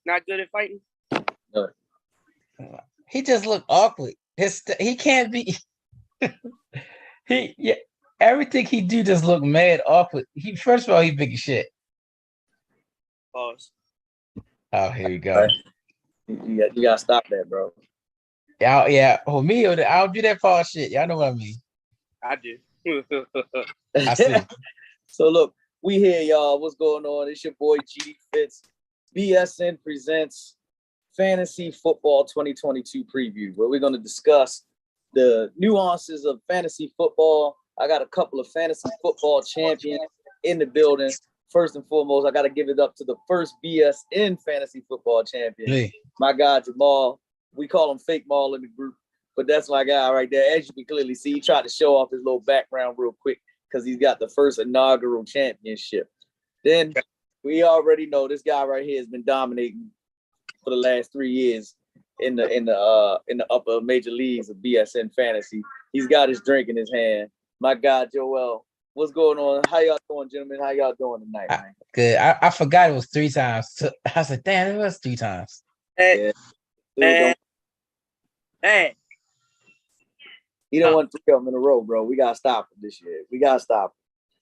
not good at fighting? No. He just looked awkward. He can't be. Everything he do just look mad awkward. First of all, he big as shit. Pause. Oh, here we go. You gotta stop that, bro. Yeah. Oh, me, I don't do that pause shit. Y'all know what I mean. I do. I see. So look, we here, y'all. What's going on? It's your boy G Fitz. BSN Presents Fantasy Football 2022 preview, where we're going to discuss the nuances of fantasy football. I got a couple of fantasy football champions in the building. First and foremost, I got to give it up to the first BSN fantasy football champion, my guy Jamal. We call him Fake Maul in the group, but that's my guy right there. As you can clearly see, he tried to show off his little background real quick because he's got the first inaugural championship. Then we already know this guy right here has been dominating for the last 3 years in the upper major leagues of BSN fantasy. He's got his drink in his hand. My guy Joel, what's going on? How y'all doing, gentlemen? How y'all doing tonight, man? Good. I forgot it was 3 times. So I was like, damn, it was 3 times. Hey. He don't want 3 of them in a row, bro. We gotta stop him this year. We gotta stop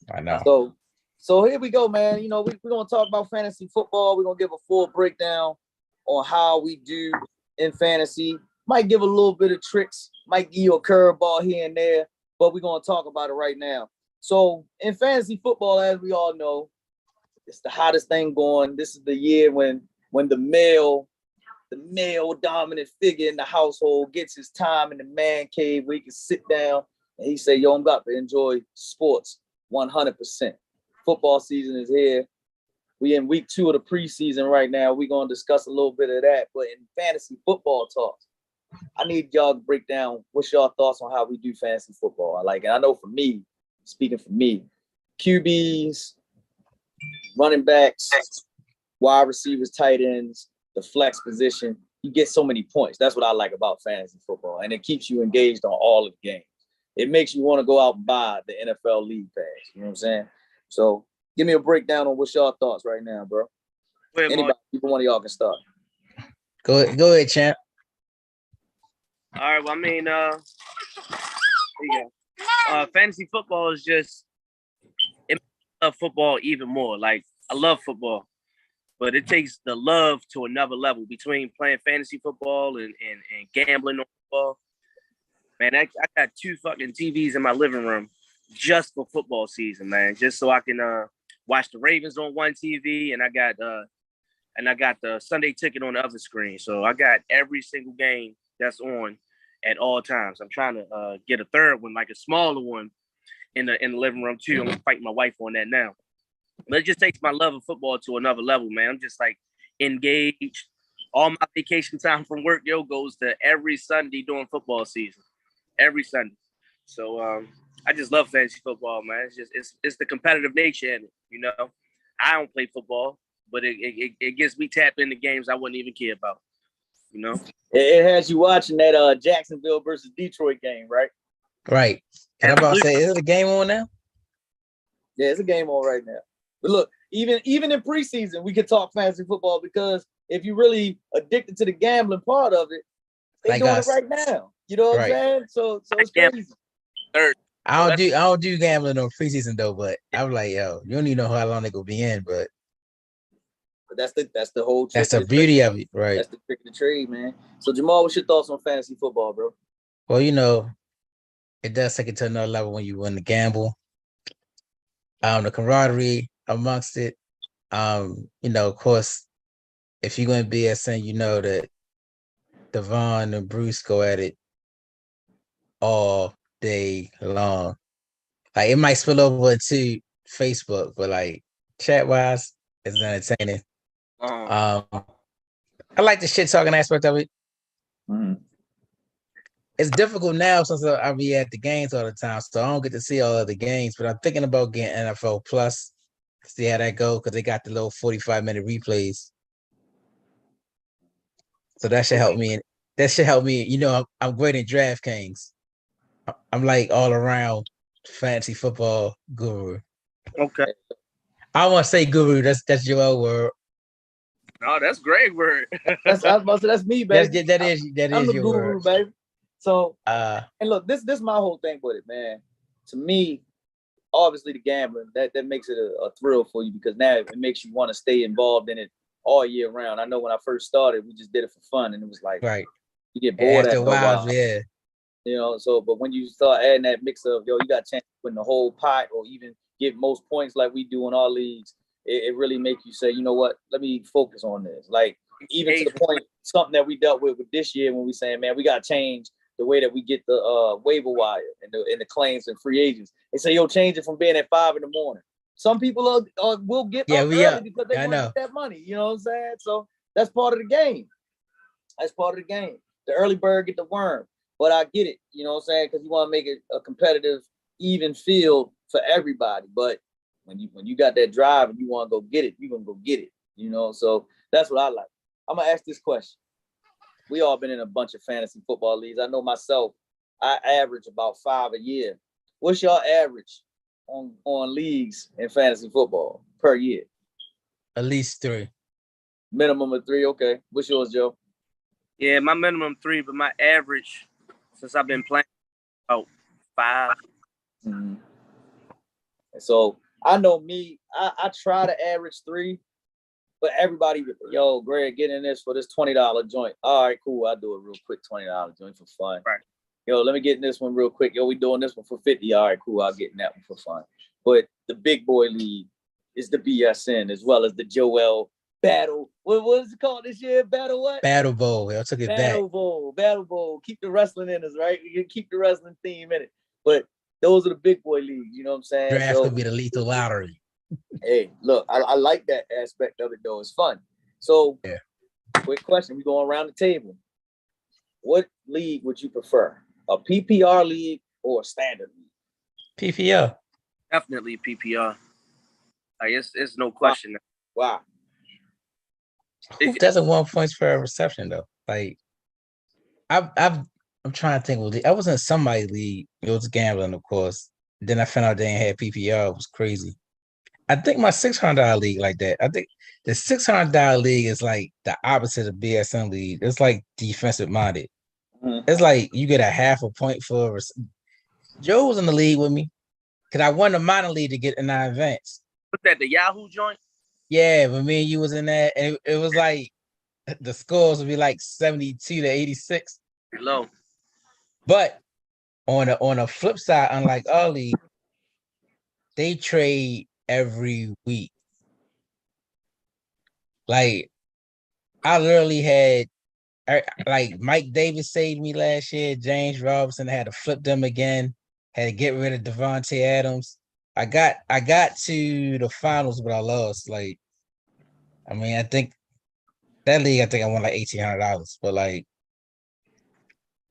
him. I know. So here we go, man. You know, we're gonna talk about fantasy football. We're gonna give a full breakdown on how we do in fantasy. Might give a little bit of tricks, might give you a curveball here and there, but we're gonna talk about it right now. So in fantasy football, as we all know, it's the hottest thing going. This is the year when the male dominant figure in the household gets his time in the man cave where he can sit down and he say, yo, I'm about to enjoy sports 100%. Football season is here. We in week 2 of the preseason right now. We're going to discuss a little bit of that. But in fantasy football talk, I need y'all to break down what's y'all thoughts on how we do fantasy football. And I know for me, speaking for me, QBs, running backs, wide receivers, tight ends, the flex position, you get so many points. That's what I like about fantasy football. And it keeps you engaged on all of the games. It makes you want to go out and buy the NFL League Pass. You know what I'm saying? So give me a breakdown on what's y'all thoughts right now, bro. Anybody, either one of y'all can start. Go ahead, champ. All right. Well, I mean, fantasy football is just, it makes me love football even more. Like, I love football, but it takes the love to another level between playing fantasy football and gambling on football. Man, I got 2 fucking TVs in my living room just for football season, man. Just so I can watch the Ravens on one TV, and I got the Sunday ticket on the other screen. So I got every single game that's on at all times. I'm trying to get a third one, like a smaller one, in the living room too. I'm fighting my wife on that now. But it just takes my love of football to another level, man. I'm just like engaged. All my vacation time from work, goes to every Sunday during football season. Every Sunday. So I just love fantasy football, man. It's the competitive nature in it, you know. I don't play football, but it gets me tapped into games I wouldn't even care about, you know. It has you watching that Jacksonville versus Detroit game, right? Right. And I'm about to say, is it a game on now? Yeah, it's a game on right now. But look, even in preseason, we could talk fantasy football because if you're really addicted to the gambling part of it, they're doing it right now. You know what I'm saying? So it's crazy. I don't do gambling on preseason though, but I was like, yo, you don't even know how long they gonna be in, but that's the whole trick. That's the beauty of it, right? That's the trick of the trade, man. So Jamal, what's your thoughts on fantasy football, bro? Well, you know, it does take it to another level when you win the gamble. The camaraderie amongst it. You know, of course, if you're going to be BSN, you know that Devon and Bruce go at it all day long. Like, it might spill over into Facebook, but like chat wise, it's entertaining. I like the shit talking aspect of it. Mm-hmm. It's difficult now since I be at the games all the time, so I don't get to see all of the games. But I'm thinking about getting NFL Plus, see how that go, because they got the little 45-minute replays. So that should help me. That should help me. You know, I'm great in DraftKings. I'm like all around fantasy football guru. Okay. I want to say guru. That's your word. Oh, that's great word. That's me, baby. That I'm is the your guru, word. baby. So, Uh, and look, this my whole thing with it, man. To me, obviously the gambling that makes it a thrill for you because now it makes you want to stay involved in it all year round. I know when I first started, we just did it for fun, and it was like right. you get bored After after a while. yeah. You know, so but when you start adding that mix of you got a chance to win the whole pot or even get most points like we do in our leagues, it really makes you say, you know what, let me focus on this. Like even to the point, something that we dealt with this year when we saying, man, we got to change the way that we get the waiver wire and the claims and free agents. They say, yo, change it from being at 5 a.m. Some people will get up early because they want to get that money. You know what I'm saying? So that's part of the game. That's part of the game. The early bird get the worm. But I get it, you know what I'm saying? Because you want to make it a competitive, even field for everybody. But when you got that drive and you want to go get it, you're going to go get it, you know? So that's what I like. I'm going to ask this question. We all been in a bunch of fantasy football leagues. I know myself, I average about 5 a year. What's your average on leagues in fantasy football per year? At least 3. Minimum of 3, okay. What's yours, Joe? Yeah, my minimum 3, but my average since I've been playing about 5. Mm-hmm. So I know me, I try to average 3, but everybody, yo, Greg, get in this for this $20 joint. All right, cool. I'll do a real quick $20 joint for fun. Right. Yo, let me get in this one real quick. Yo, we doing this one for 50. All right, cool. I'll get in that one for fun. But the big boy league is the BSN as well as the Joel Battle. What is it called this year? Battle what? Battle Bowl. I took it Battle back. Battle Bowl. Keep the wrestling in us, right? You can keep the wrestling theme in it. But those are the big boy leagues, you know what I'm saying? Draft could be the lethal lottery. Hey, look, I like that aspect of it, though. It's fun. So, yeah. Quick question. We're going around the table. What league would you prefer? A PPR league or a standard league? PPR. Definitely PPR. Like, it's no question. Wow. Who doesn't want points per reception, though? Like, I'm trying to think. I was in somebody's league. It was gambling, of course. Then I found out they ain't had PPR. It was crazy. I think my $600 league like that. I think the $600 league is like the opposite of BSN league. It's like defensive minded. Mm-hmm. It's like you get a half a point for. Joe was in the league with me because I won the minor league to get in our advance. Was that the Yahoo joint? Yeah, but me and you was in that, and it was like the scores would be like 72 to 86. Low. But on a flip side, unlike our league, they trade every week. Like I literally had like Mike Davis saved me last year. James Robinson had to flip them again. Had to get rid of Devontae Adams. I got to the finals, but I lost. Like, I mean, I think that league, I won like $1,800. But like,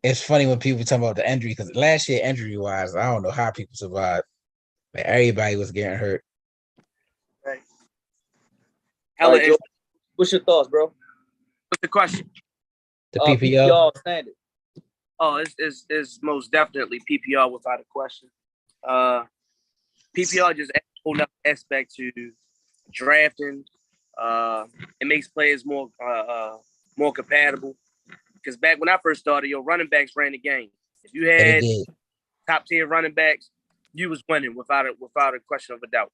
it's funny when people talk about the injury because last year, injury wise, I don't know how people survived. Like everybody was getting hurt. Right. Right, Joe, what's your thoughts, bro? What's the question? The PPR standard. Oh, it's most definitely PPR without a question. PPR just adds a whole nother aspect to drafting. It makes players more compatible. Because back when I first started, your running backs ran the game. If you had top tier running backs, you was winning without a question of a doubt.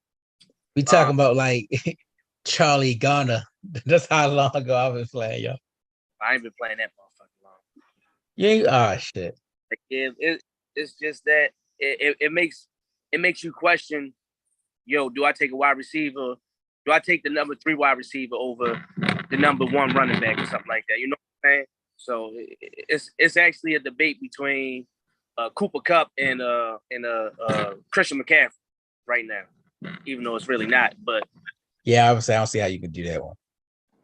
We talking about like Charlie Garner. That's how long ago I've been playing, yo. I ain't been playing that motherfucker long. Yeah, shit. Like, it's just that it makes you question, yo, do I take a wide receiver? Do I take the number 3 wide receiver over the number 1 running back or something like that? You know what I'm saying? So it's actually a debate between Cooper Kupp and Christian McCaffrey right now, even though it's really not. But yeah, I would say I don't see how you can do that one.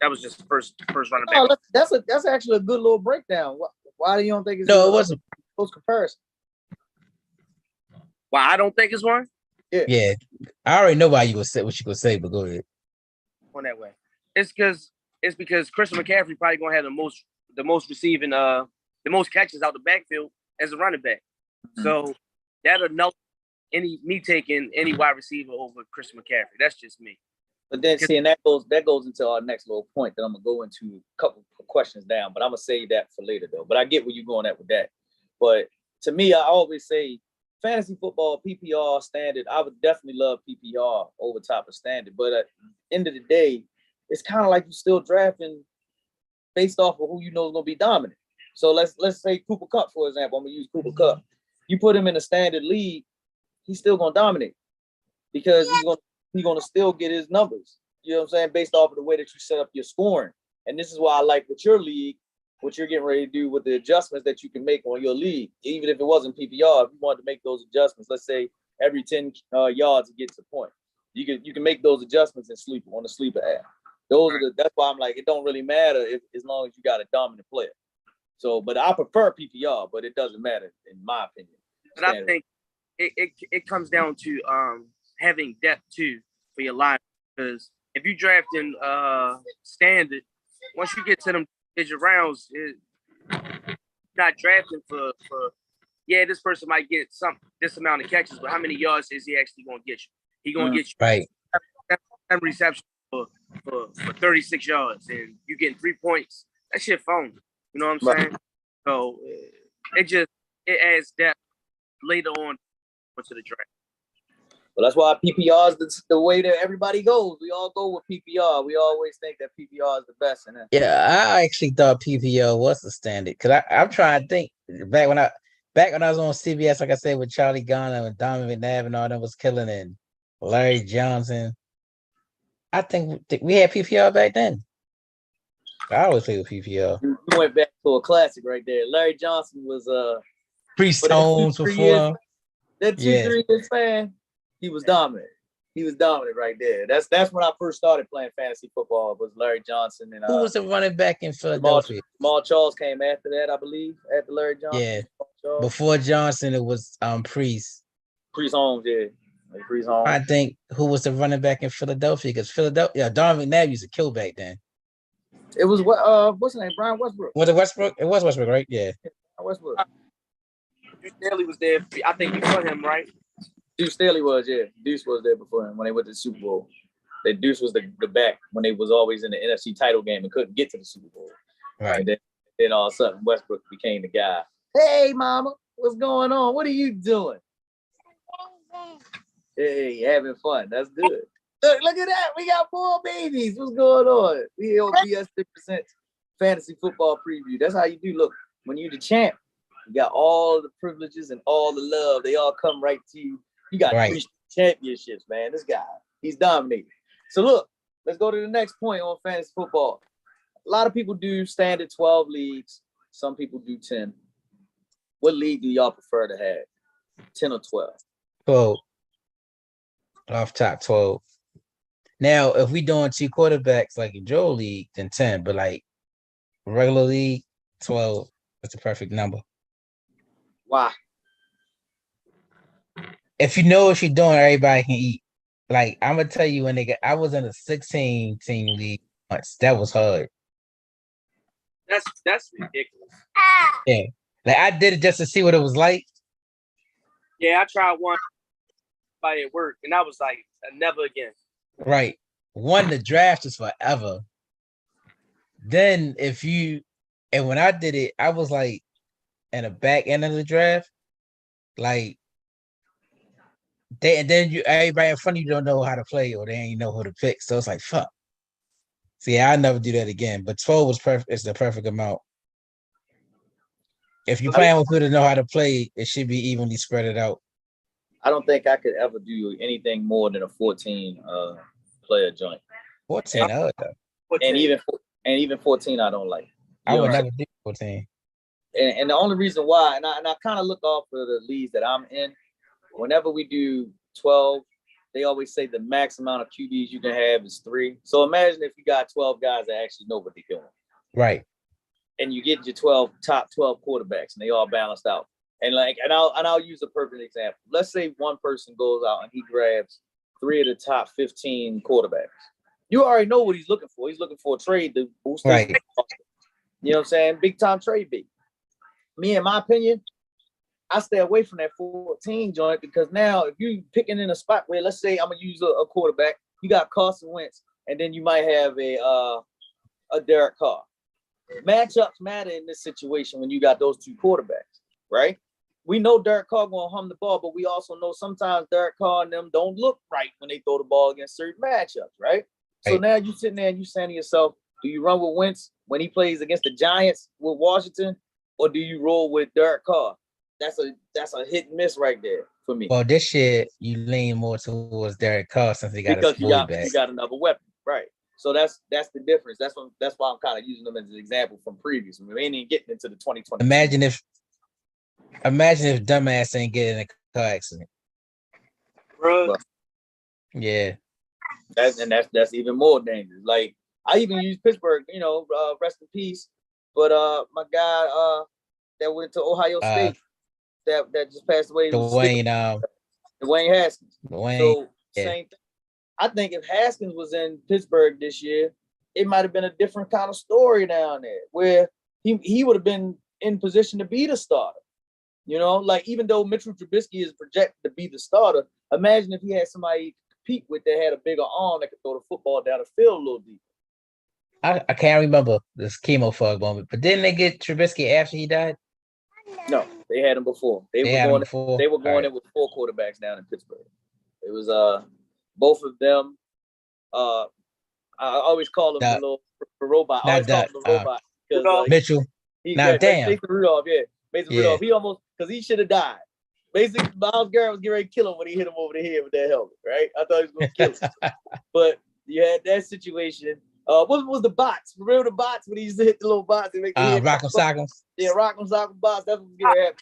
That was just the first running back. Oh, that's actually a good little breakdown. Why do you don't think it's it wasn't close comparison? Why I don't think it's one? Yeah. I already know why you would say what you could say, but go ahead. On that way. It's because Christian McCaffrey probably gonna have the most receiving the most catches out the backfield as a running back. Mm-hmm. So that'll know me taking any wide receiver over Christian McCaffrey. That's just me. But then see, and that goes into our next little point that I'm gonna go into a couple of questions down, but I'm gonna save that for later though. But I get where you're going at with that. But to me, I always say fantasy football, PPR, standard. I would definitely love PPR over top of standard. But at the end of the day, it's kind of like you're still drafting based off of who you know is gonna be dominant. So let's say Cooper Kupp, for example. I'm gonna use Cooper Kupp. You put him in a standard league, he's still gonna dominate because he's gonna still get his numbers. You know what I'm saying? Based off of the way that you set up your scoring. And this is why I like with your league, what you're getting ready to do with the adjustments that you can make on your league. Even if it wasn't PPR, if you wanted to make those adjustments, let's say every 10 yards it gets a point. You can make those adjustments in sleeper on the sleeper app. That's why I'm like, it don't really matter as long as you got a dominant player. So, but I prefer PPR, but it doesn't matter in my opinion. But I think it comes down to having depth too for your line, because if you draft in standard, once you get to them digit rounds, not drafting for this person might get this amount of catches, but how many yards is he actually going to get you? He going to get you right 7 receptions for 36 yards, and you getting 3 points. That shit phony. You know what I'm saying? So it adds depth later on to the draft. Well, that's why PPR is the way that everybody goes. We all go with PPR. We always think that PPR is the best. Yeah, I actually thought PPR was the standard because I'm trying to think back when I was on CBS, like I said, with Charlie Garner and Donovan McNabb and all them was killing, and Larry Johnson. I think we had PPR back then. I always played with PPR. You went back to a classic right there. Larry Johnson was Priest Holmes before. That 2-3 years span, he was dominant. He was dominant right there. That's when I first started playing fantasy football. Was Larry Johnson and who was the running back in Philadelphia? Jamal Charles came after that, I believe, after Larry Johnson. Yeah, before Johnson, it was Priest. Priest Holmes, yeah. Priest Holmes. I think who was the running back in Philadelphia? Because Philadelphia, Donovan McNabb used to kill back then. It was what's his name? Brian Westbrook. Was it Westbrook? It was Westbrook, right? Yeah. Westbrook. Deuce Staley was there, I think, before him, right? Deuce Staley was, yeah. Deuce was there before him when they went to the Super Bowl. That Deuce was the back when they was always in the NFC title game and couldn't get to the Super Bowl. Right. And then all of a sudden Westbrook became the guy. Hey, mama, what's going on? What are you doing? Hey, having fun. That's good. Look at that. We got 4 babies. What's going on? We here on BSN Presents Fantasy Football Preview. That's how you do. Look, when you're the champ, you got all the privileges and all the love. They all come right to you. You got 3 championships, man. This guy, he's dominating. So look, let's go to the next point on fantasy football. A lot of people do standard 12 leagues. Some people do 10. What league do y'all prefer to have? 10 or 12? 12. Off top 12. Now, if we doing 2 quarterbacks like a Joe league, then 10. But like regular league, 12. That's the perfect number. Why? If you know what you're doing, everybody can eat. Like I'm gonna tell you, I was in a 16 team league once. That was hard. That's ridiculous. Yeah, like I did it just to see what it was like. Yeah, I tried one by at work, and I was like, never again. Right. One, the draft is forever. Then when I did it, I was like in the back end of the draft, like everybody in front of you don't know how to play or they ain't know who to pick. So it's like fuck. See, I'll never do that again. But 12 was perfect. It's the perfect amount. If you're playing with people that know how to play, it should be evenly spread it out. I don't think I could ever do anything more than a 14 player joint. 14, and even 14, I don't like. I would never do 14. And the only reason why, and I kind of look off of the leagues that I'm in. Whenever we do 12, they always say the max amount of QBs you can have is 3. So imagine if you got 12 guys that actually know what they're doing. Right. And you get your top 12 quarterbacks and they all balanced out. And I'll use a perfect example. Let's say one person goes out and he grabs 3 of the top 15 quarterbacks. You already know what he's looking for. He's looking for a trade to boost his roster. You know what I'm saying? Big time trade bait. Me, in my opinion, I stay away from that 14 joint because now if you picking in a spot where, let's say I'm going to use a quarterback, you got Carson Wentz, and then you might have a Derek Carr. Matchups matter in this situation when you got those two quarterbacks, right? We know Derek Carr gonna hum the ball, but we also know sometimes Derek Carr and them don't look right when they throw the ball against certain matchups, right? So now you sitting there and you saying to yourself, do you run with Wentz when he plays against the Giants with Washington, or do you roll with Derek Carr? That's a hit and miss right there for me. Well, this year you lean more towards Derek Carr since he got because his boy back. you got another weapon, right? So that's the difference. That's why I'm kind of using them as an example from previous. We ain't even getting into the 2020. Imagine if dumbass ain't getting in a car accident. Bro. Yeah. That's even more dangerous. Like I even use Pittsburgh, rest in peace. But my guy that went to Ohio State that just passed away. Dwayne Haskins. So yeah. same thing. I think if Haskins was in Pittsburgh this year, it might have been a different kind of story down there where he would have been in position to be the starter. Like even though Mitchell Trubisky is projected to be the starter, imagine if he had somebody to compete with that had a bigger arm that could throw the football down the field a little deeper. I can't remember this chemo fog moment, but didn't they get Trubisky after he died? No, they had him before. They were going in with 4 quarterbacks down in Pittsburgh. It was both of them. I always call him the little robot. I always call him the robot because Mitchell. Mason Rudolph, Mason Rudolph. He almost because he should have died. Basically, Miles Garrett was getting ready to kill him when he hit him over the head with that helmet, right? I thought he was going to kill him, but you had that situation. What was the box? Remember the box when he used to hit the little box and make the head Rock'em Sock'em. Yeah, Rock'em Sock'em box. That's what was getting happened.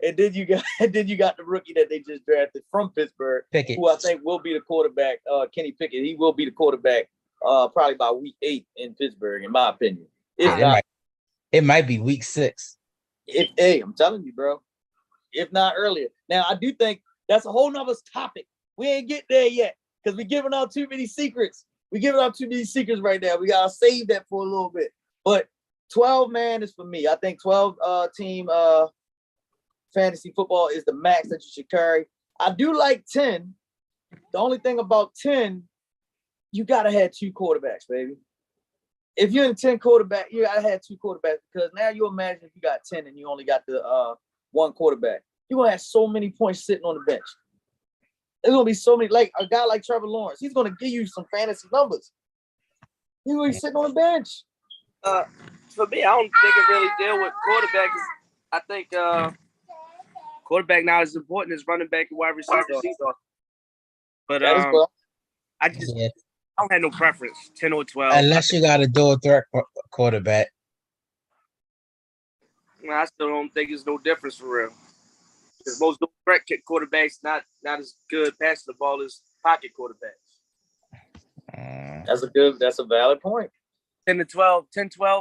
And then you got the rookie that they just drafted from Pittsburgh, Pickett, who I think will be the quarterback. Kenny Pickett. He will be the quarterback probably by week 8 in Pittsburgh, in my opinion. It might be week 6. I'm telling you, bro. If not earlier. Now I do think that's a whole nother topic. We ain't get there yet because we're giving out too many secrets. We're giving out too many secrets right now. We gotta save that for a little bit. But 12 man is for me. I think 12 team fantasy football is the max that you should carry. I do like 10. The only thing about 10, you gotta have 2 quarterbacks, baby. If you're in 10 quarterback, you gotta have 2 quarterbacks because now you imagine if you got 10 and you only got the 1 quarterback, you're gonna have so many points sitting on the bench. There's gonna be so many, like a guy like Trevor Lawrence, he's gonna give you some fantasy numbers. He's gonna be sitting on the bench. For me, I don't think it really deal with quarterback. I think quarterback now is important as running back and wide receiver. But I don't have no preference, 10 or 12. Unless you got a dual threat quarterback. I still don't think there's no difference for real. Because most dual threat quarterbacks not as good passing the ball as pocket quarterbacks. That's a valid point. 10 to 12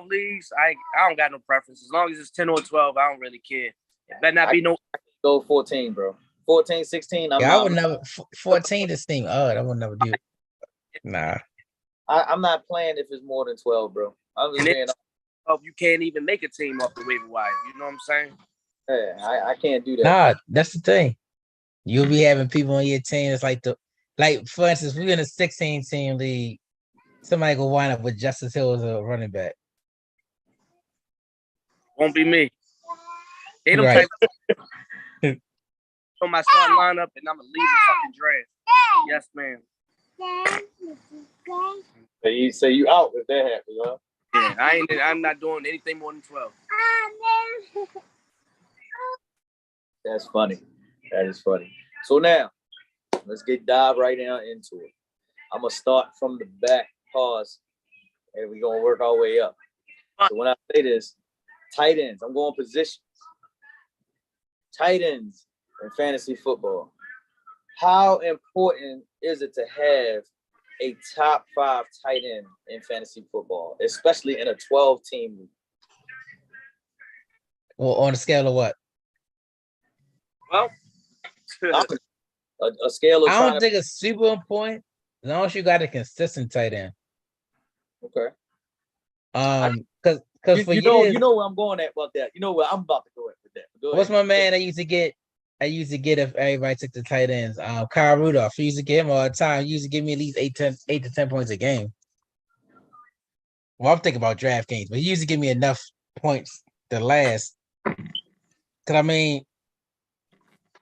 leagues, I don't got no preference. As long as it's 10 or 12, I don't really care. It better not be no. Go 14, bro. 14, 16. I would never. 14 to seem odd. I would never do it. Nah. I'm not playing if it's more than 12, bro. I'm just saying. You can't even make a team off the waiver wire. You know what I'm saying? Yeah, I can't do that. Nah, that's the thing. You'll be having people on your team. It's like for instance, we're in a 16-team league. Somebody go wind up with Justice Hill as a running back. Won't be me. They don't play on my starting lineup, and I'm gonna leave the fucking draft. Yes, man. So you out if that happens, huh? Yeah, I'm not doing anything more than 12. That's funny. That is funny. So now, let's dive right now into it. I'm gonna start from the back, pause, and we're gonna work our way up. So when I say this, tight ends, I'm going positions. Tight ends in fantasy football. How important is it to have a top 5 tight end in fantasy football, especially in a 12-team league? Well, on a scale of what? Well, a scale of. I don't think it's super important as long as you got a consistent tight end. Okay. Because for you know where I'm going at about that. You know where I'm about to go at with that. What's my man that used to get I used to get if everybody took the tight ends. Kyle Rudolph, I used to get him all the time. He used to give me at least 8 to 10 points a game. Well, I'm thinking about draft games, but he used to give me enough points to last. Cause I mean,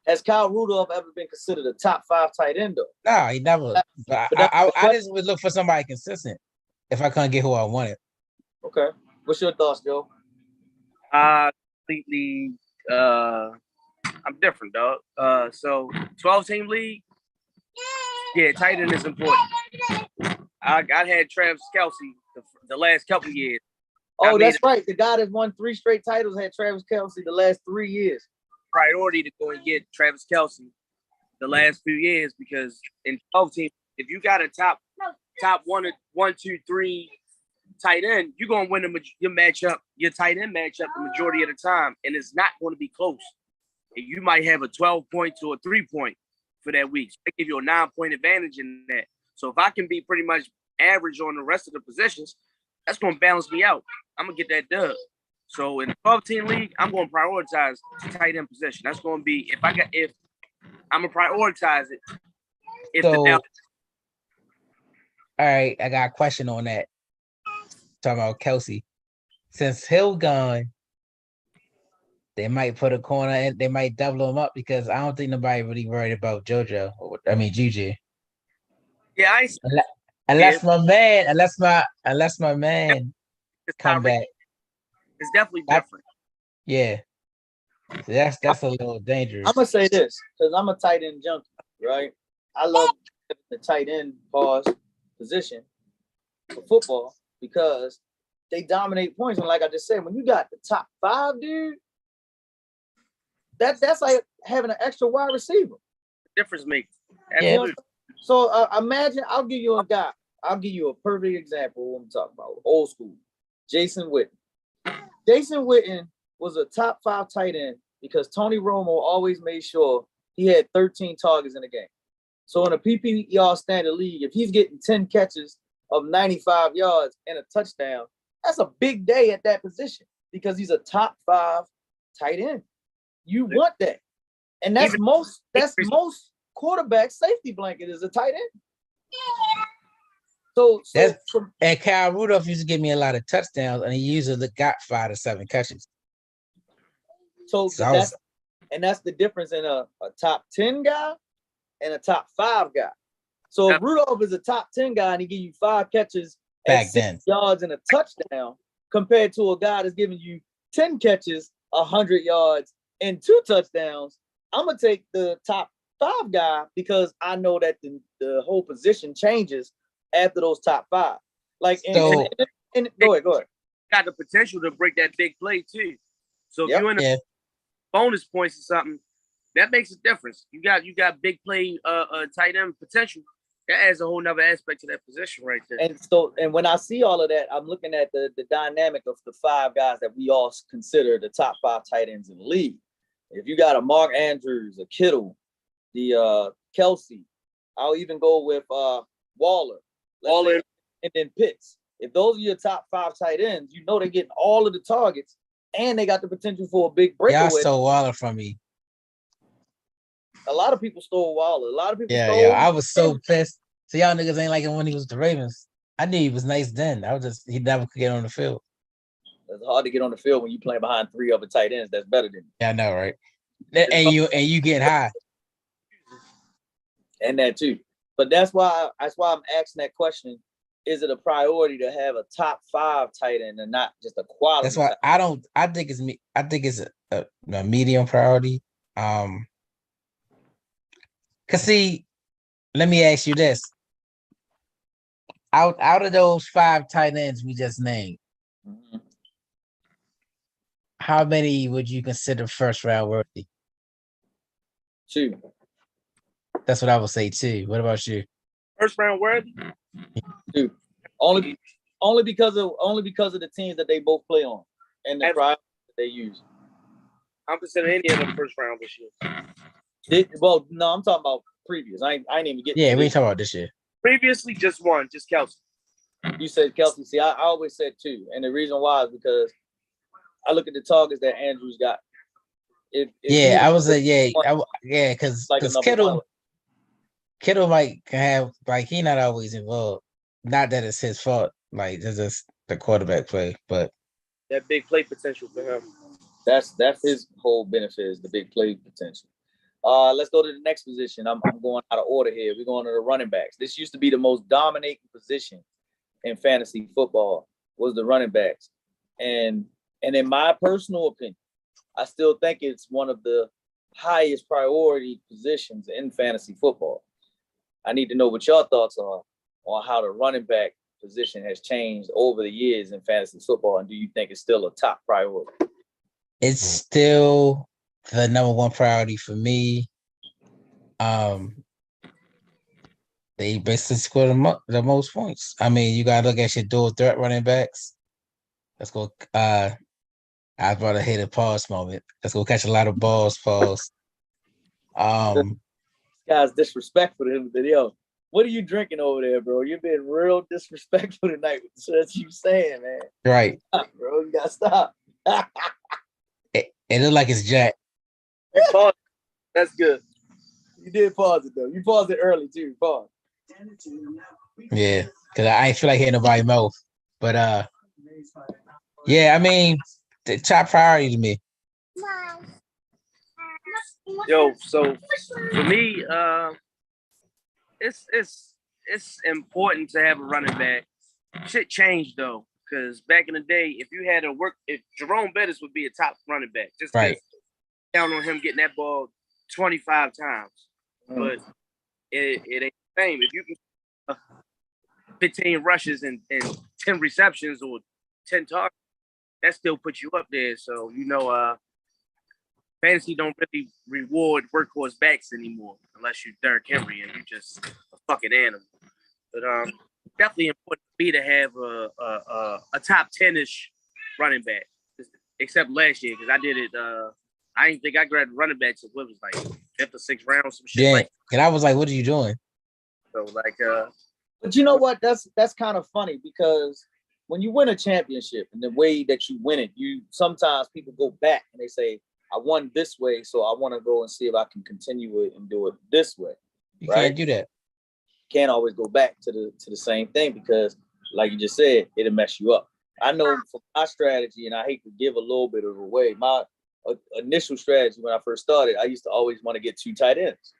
has Kyle Rudolph ever been considered a top 5 tight end though? no, he never. But I just would look for somebody consistent if I couldn't get who I wanted. Okay. What's your thoughts, Joe? Completely. I'm different, dog. So 12-team league. Yeah, tight end is important. I had Travis Kelce the last couple of years. Oh, that's right. The guy that won 3 straight titles had Travis Kelce the last 3 years. Priority to go and get Travis Kelce the last few years because in 12-team, if you got a top 1, 2, 3 tight end, you're gonna win your tight end matchup the majority of the time, and it's not going to be close. And you might have a 12-point to a 3-point for that week. So they give you a 9-point advantage in that. So if I can be pretty much average on the rest of the positions, that's going to balance me out. I'm going to get that dub. So in the 12-team league, I'm going to prioritize tight end position. That's going to be if I'm going to prioritize it. All right, I got a question on that. Talking about Kelce. Since Hill gone, they might put a corner in, they might double him up because I don't think nobody really worried about Juju. Yeah, unless my man come back. It's definitely different. Yeah. So that's a little dangerous. I'm gonna say this because I'm a tight end junkie, right? I love the tight end position for football because they dominate points. And like I just said, when you got the top 5, dude, that's like having an extra wide receiver. Difference maker. Yeah. So imagine, I'll give you a perfect example of what I'm talking about. Old school. Jason Witten. Jason Witten was a top 5 tight end because Tony Romo always made sure he had 13 targets in a game. So in a PPR standard league, if he's getting 10 catches of 95 yards and a touchdown, that's a big day at that position because he's a top 5 tight end. You want that. And that's most quarterback safety blanket is a tight end. So and Kyle Rudolph used to give me a lot of touchdowns, and he usually got 5 to 7 catches. So that's the difference in a top 10 guy and a top 5 guy. So if Rudolph is a top 10 guy and he give you 5 catches back at then 6 yards and a touchdown, compared to a guy that's giving you 10 catches, 100 yards, and 2 touchdowns, I'm gonna take the top 5 guy because I know that the whole position changes after those top 5. Like, go ahead. Got the potential to break that big play too. So if you're in the bonus points or something, that makes a difference. You got big play tight end potential. That adds a whole nother aspect to that position right there. And when I see all of that, I'm looking at the dynamic of the 5 guys that we all consider the top 5 tight ends in the league. If you got a Mark Andrews, a Kittle, the Kelce, I'll even go with Waller, and then Pitts. If those are your top 5 tight ends, you know they're getting all of the targets and they got the potential for a big breakaway. Y'all stole Waller from me. A lot of people stole Waller. A lot of people stole. Yeah, I was so pissed. So y'all niggas ain't like him when he was the Ravens. I knew he was nice then. He never could get on the field. It's hard to get on the field when you playing behind 3 other tight ends. That's better than you. Yeah, I know, right? And you get high. And that too. But that's why I'm asking that question. Is it a priority to have a top 5 tight end and not just a quality? That's why I think it's a medium priority. Cause see, let me ask you this. Out of those 5 tight ends we just named, how many would you consider first round worthy? 2. That's what I would say 2. What about you? First round worthy? 2. Only because of the teams that they both play on and the priorities that they use. I'm considering any of them first round this year. No, I'm talking about previous. I ain't even getting. Yeah, we ain't talking about this year. Previously, just Kelce. You said Kelce. See, I always said 2, and the reason why is because I look at the targets that Andrews got. I was because like a number Kittle. one. Kittle might have he not always involved. Not that it's his fault. Like it's just the quarterback play, but that big play potential for him. That's his whole benefit is the big play potential. Let's go to the next position. I'm going out of order here. We're going to the running backs. This used to be the most dominating position in fantasy football was the running backs. And in my personal opinion, I still think it's one of the highest priority positions in fantasy football. I need to know what your thoughts are on how the running back position has changed over the years in fantasy football, and do you think it's still a top priority? It's still the number one priority for me. They basically score the most points. I mean, you gotta look at your dual threat running backs. Let's go. I was about to hit a pause moment. Let's go catch a lot of balls. Pause. This guy's disrespectful to him. Yo, what are you drinking over there, bro? You're being real disrespectful tonight with the shit you saying, man. Right. Stop, bro. You gotta stop. It looked like it's Jack. You paused. That's good. You did pause it though. You paused it early too. Pause. Yeah, because I ain't feel like hitting nobody's mouth. But yeah, I mean, the top priority to me. Yo, so for me, it's important to have a running back. Shit changed though, because back in the day, if Jerome Bettis would be a top running back, just right. Count on him getting that ball 25 times. But it ain't the same. If you can 15 rushes and 10 receptions or 10 targets, that still puts you up there. So, fantasy don't really reward workhorse backs anymore unless you're Derrick Henry and you're just a fucking animal. But definitely important for me to have a top 10-ish running back, except last year because I did it. I didn't think I grabbed running backs. It was like 5th or 6th round, some shit. Yeah, and I was like, "What are you doing?" So but you know what? That's kind of funny because when you win a championship and the way that you win it, sometimes people go back and they say, "I won this way, so I want to go and see if I can continue it and do it this way." You can't do that. Can't always go back to the same thing because, like you just said, it'll mess you up. I know for my strategy, and I hate to give a little bit of away, my initial strategy when I first started, I used to always want to get 2 tight ends,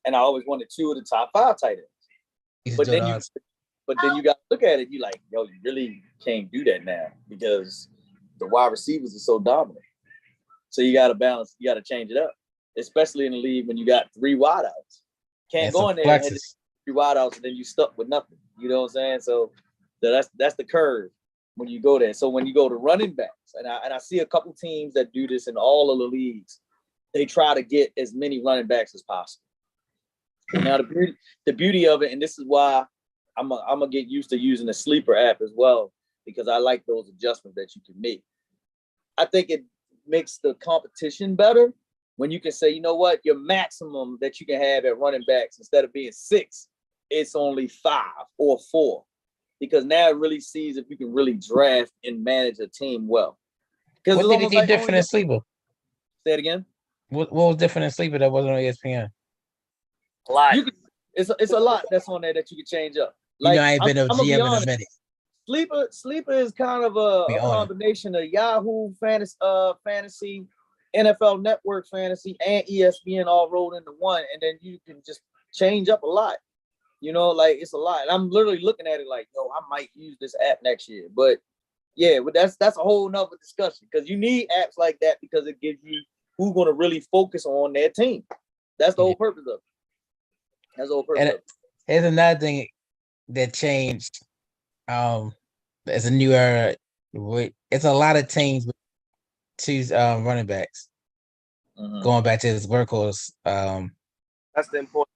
and I always wanted 2 of the top 5 tight ends. But then you got to look at it. You like, yo, you really can't do that now because the wide receivers are so dominant. So you got to balance. You got to change it up, especially in the league when you got 3 wideouts. Can't go in there and have 3 wideouts and then you stuck with nothing. You know what I'm saying? So that's the curve when you go there. So when you go to running backs, and I see a couple teams that do this in all of the leagues, they try to get as many running backs as possible. Now the beauty of it, and this is why I'm gonna get used to using the sleeper app as well, because I like those adjustments that you can make. I think it makes the competition better when you can say, you know what, your maximum that you can have at running backs instead of being 6, it's only 5 or 4. Because now it really sees if you can really draft and manage a team well. What did it do different in Sleeper? Say it again. What was different in Sleeper that wasn't on ESPN? A lot. It's a lot that's on there that you can change up. Like, I ain't been a GM in a minute. Sleeper is kind of a combination of Yahoo fantasy, NFL Network fantasy, and ESPN all rolled into one, and then you can just change up a lot. Like it's a lot. And I'm literally looking at it like, yo, I might use this app next year. But yeah, but that's a whole nother discussion because you need apps like that because it gives you who's going to really focus on their team. That's the whole purpose of it. That's the whole purpose of it. Here's another thing that changed. It's a new era. It's a lot of teams with 2 running backs. Mm-hmm. Going back to this workhorse. That's the important.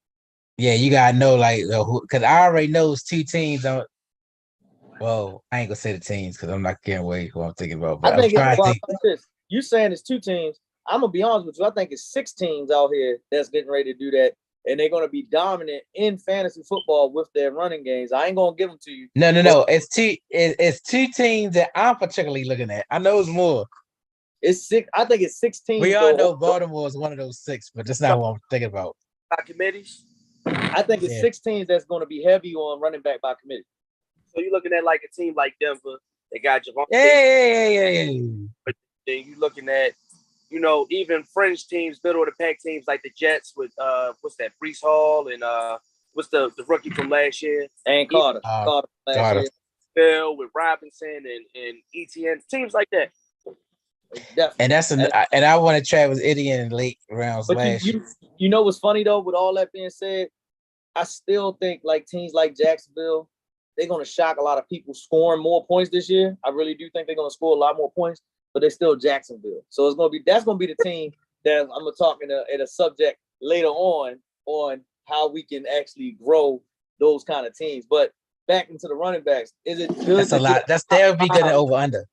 Yeah, you gotta know because I already know it's 2 teams. Well, I ain't gonna say the teams because I'm not getting away who I'm thinking about. But I think it's you saying it's 2 teams. I'm gonna be honest with you. I think it's 6 teams out here that's getting ready to do that, and they're gonna be dominant in fantasy football with their running games. I ain't gonna give them to you. No. It's 2 teams that I'm particularly looking at. I know it's more. It's 6. I think it's 16. We all know Baltimore is one of those 6, but that's not what I'm thinking about. By committees? I think it's 6 teams that's going to be heavy on running back by committee. So you're looking at like a team like Denver. They got Javon. Yeah. Then you're looking at, even fringe teams, middle of the pack teams like the Jets with what's that, Brees Hall and what's the rookie from last year? And Carter. Carter last year. Bill with Robinson and ETN, teams like that. Definitely. And I wanted Travis Etienne in late rounds last year. You know what's funny though, with all that being said, I still think like teams like Jacksonville, they're gonna shock a lot of people scoring more points this year. I really do think they're gonna score a lot more points, but they're still Jacksonville. So that's gonna be the team that I'm gonna talk in a subject later on how we can actually grow those kind of teams. But back into the running backs, is it good? That's a lot. That would be good at over under.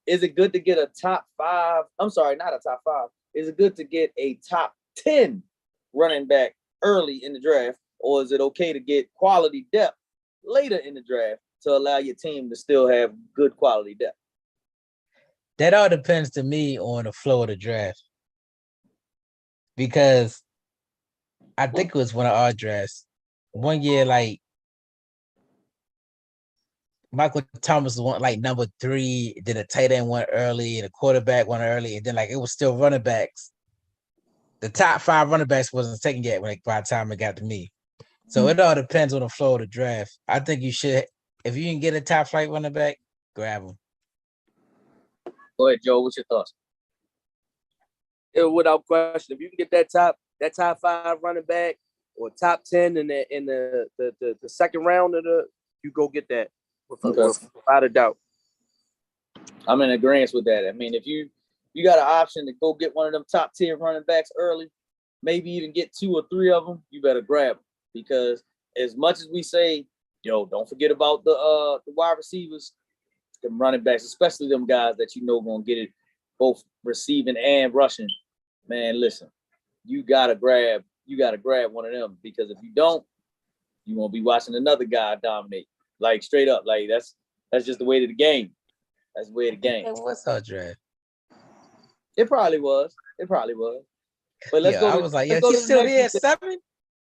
Is it good to get a top 5? I'm sorry, not a top 5. Is it good to get a top 10 running back early in the draft, or is it okay to get quality depth later in the draft to allow your team to still have good quality depth? That all depends to me on the flow of the draft. Because I think it was one of our drafts. One year, like, Michael Thomas went like number 3, then a tight end went early, and a quarterback went early, and then like it was still running backs. The top 5 running backs wasn't taken yet by the time it got to me. So it all depends on the flow of the draft. I think you should, if you can get a top flight running back, grab him. Go ahead, Joe. What's your thoughts? Without question, if you can get that top 5 running back or top 10 in the second round you go get that. Without a doubt. I'm in agreement with that. I mean, if you got an option to go get one of them top tier running backs early, maybe even get 2 or 3 of them, you better grab them. Because as much as we say, don't forget about the wide receivers, the running backs, especially them guys that going to get it both receiving and rushing. Man, listen, you gotta grab one of them, because if you don't, you won't be watching another guy dominate. Like straight up, like that's just the way of the game. That's the way of the game. What's our draft? It probably was. But let's go. I was like, he's still here at 7.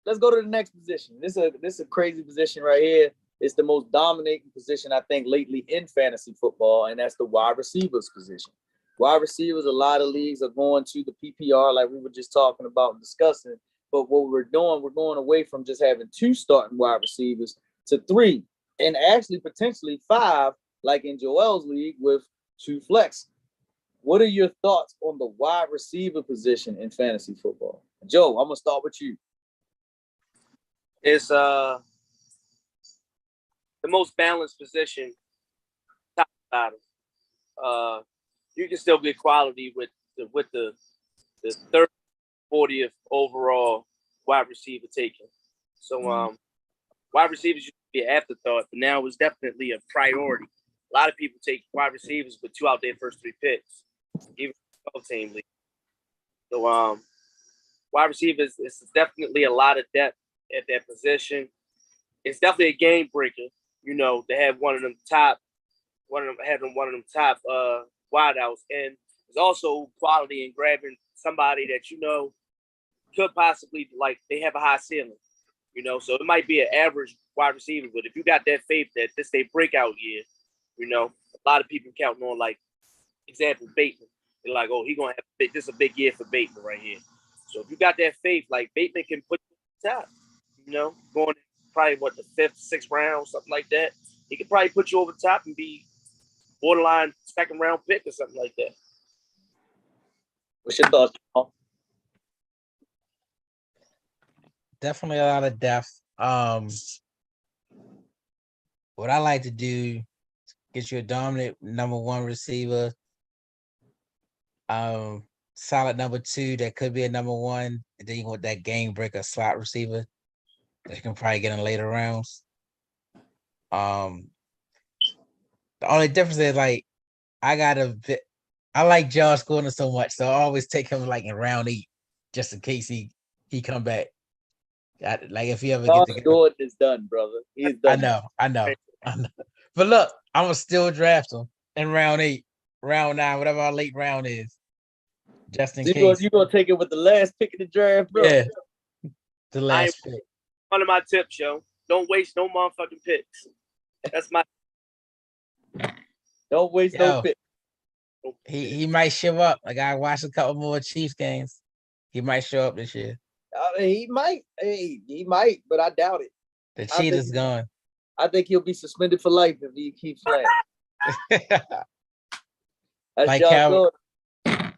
Let's go to the next position. This is a crazy position right here. It's the most dominating position, I think, lately in fantasy football, and that's the wide receivers position. Wide receivers, a lot of leagues are going to the PPR, like we were just talking about and discussing. But what we're doing, we're going away from just having 2 starting wide receivers to 3. And actually potentially 5, like in Joel's league with 2 flex. What are your thoughts on the wide receiver position in fantasy football? Joe, I'm gonna start with you. It's the most balanced position, top to bottom. You can still get quality with the 30th, 40th overall wide receiver taken. So wide receivers used to be an afterthought, but now it's definitely a priority. A lot of people take wide receivers with 2 out their first 3 picks, even 12-team league. So wide receivers, it's definitely a lot of depth at that position. It's definitely a game breaker, to have one of them top wideouts, and there's also quality in grabbing somebody that could possibly, like, they have a high ceiling. So it might be an average wide receiver, but if you got that faith that this their breakout year, a lot of people counting on, like, example, Bateman. They're like, oh, this is a big year for Bateman right here. So if you got that faith, like, Bateman can put you on top, going probably the 5th, 6th round, something like that. He could probably put you over the top and be borderline 2nd round pick or something like that. What's your thoughts, Paul? Definitely a lot of depth. What I like to do, get you a dominant number 1 receiver, solid number 2 that could be a number 1, and then you want that game breaker slot receiver that you can probably get in later rounds. The only difference is, like, I like Josh Gordon so much, so I always take him like in round 8, just in case he come back. Like, if he ever Josh get Gordon is done, brother. He's done. I know. But look, I'm gonna still draft him in round 8, round 9, whatever our late round is. just in You case. gonna take it with the last pick of the draft, bro? Yeah, the last pick. One of my tips, yo. Don't waste no motherfucking picks. That's my. Don't waste no pick. He might show up. Like I watched a couple more Chiefs games. He might show up this year. He might. Hey, he might, but I doubt it. The cheetah's gone. I think he'll be suspended for life if he keeps playing. That's like Josh Gordon.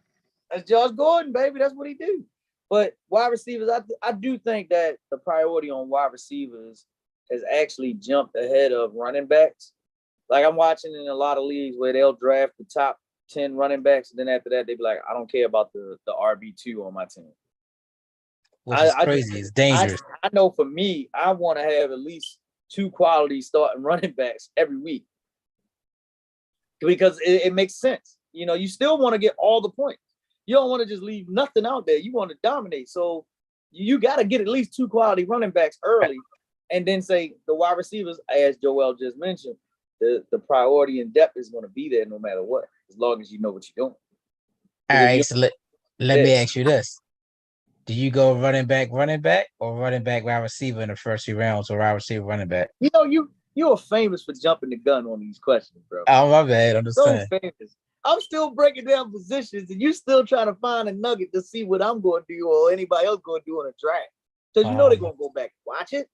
That's Josh Gordon, baby. That's what he do. But wide receivers, I do think that the priority on wide receivers has actually jumped ahead of running backs. Like I'm watching in a lot of leagues where they'll draft the top 10 running backs, and then after that they be like, I don't care about the RB2 on my team. Which is crazy. It's dangerous. I know for me, I want to have at least 2 quality starting running backs every week because it makes sense. You know, you still want to get all the points. You don't want to just leave nothing out there. You want to dominate. So you got to get at least 2 quality running backs early and then say the wide receivers, as Joel just mentioned, the priority and depth is going to be there no matter what, as long as you know what you're doing. All right, so let me ask you this. Do you go running back, or running back, wide receiver in the first 3 rounds, or wide receiver, running back? You know, you're famous for jumping the gun on these questions, bro. Oh, my bad. I'm just saying. Famous. I'm still breaking down positions, and you still trying to find a nugget to see what I'm going to do or anybody else going to do in a draft. Because you know they're going to go back and watch it.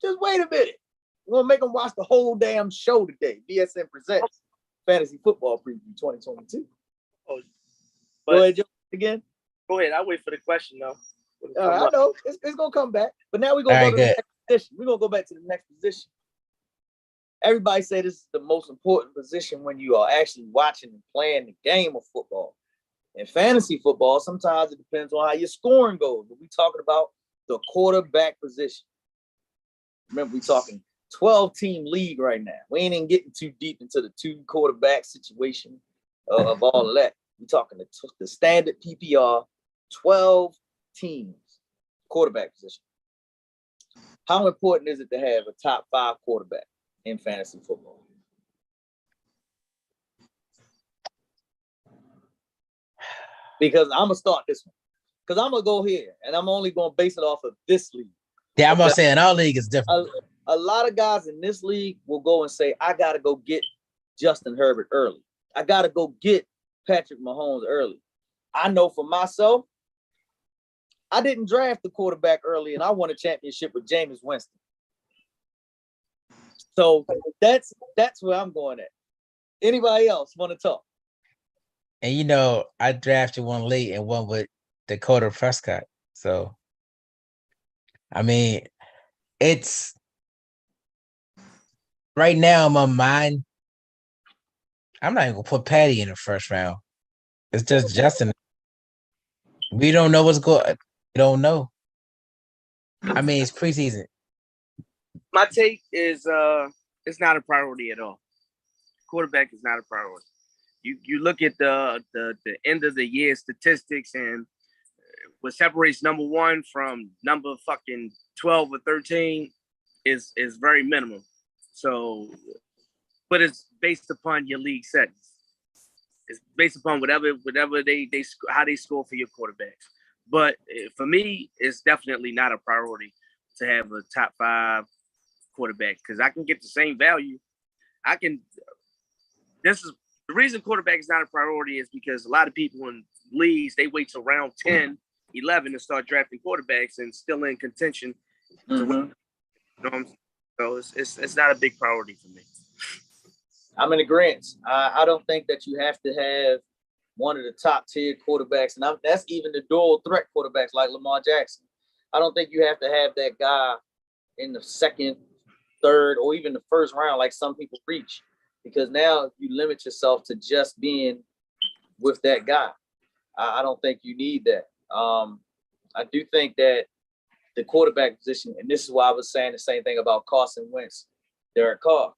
Just wait a minute. We're going to make them watch the whole damn show today. BSN Presents Fantasy Football Preview 2022. Oh, go ahead, Joe, again. Go ahead. I'll wait for the question, though. I know. It's going to come back. But now we're going to go to the next position. We're going to go back to the next position. Everybody say this is the most important position when you are actually watching and playing the game of football. In fantasy football, sometimes it depends on how your scoring goes. But we're talking about the quarterback position. Remember, we're talking 12-team league right now. We ain't even getting too deep into the 2 quarterback situation of all of that. We're talking the standard PPR, 12 teams, quarterback position. How important is it to have a top 5 quarterback in fantasy football? Because I'm going to start this one. Because I'm going to go here, and I'm only going to base it off of this league. Yeah, I'm going to say in our league is different. A lot of guys in this league will go and say, I got to go get Justin Herbert early. I got to go get Patrick Mahomes early. I know for myself, I didn't draft the quarterback early, and I won a championship with Jameis Winston. So that's where I'm going at. Anybody else want to talk? And you know, I drafted one late and one with Dakota Prescott. So, I mean, it's right now in my mind, I'm not even gonna put Patty in the first round. It's just Justin. We don't know what's going. We don't know. I mean, it's preseason. My take is it's not a priority at all. Quarterback is not a priority. You look at the end of the year statistics, and what separates number 1 from number fucking 12 or 13 is very minimum. So, but it's based upon your league settings. It's based upon whatever they how they score for your quarterbacks. But for me, it's definitely not a priority to have a top 5 quarterback because I can get the same value. This is the reason quarterback is not a priority is because a lot of people in leagues, they wait till round 10, 11 to start drafting quarterbacks and still in contention. To win. You know what I'm saying? So it's not a big priority for me. I'm in agreement. I don't think that you have to have one of the top tier quarterbacks, and that's even the dual threat quarterbacks like Lamar Jackson. I don't think you have to have that guy in the second, third, or even the first round like some people reach, because now you limit yourself to just being with that guy. I don't think you need that. I do think that the quarterback position, and this is why I was saying the same thing about Carson Wentz, Derek Carr.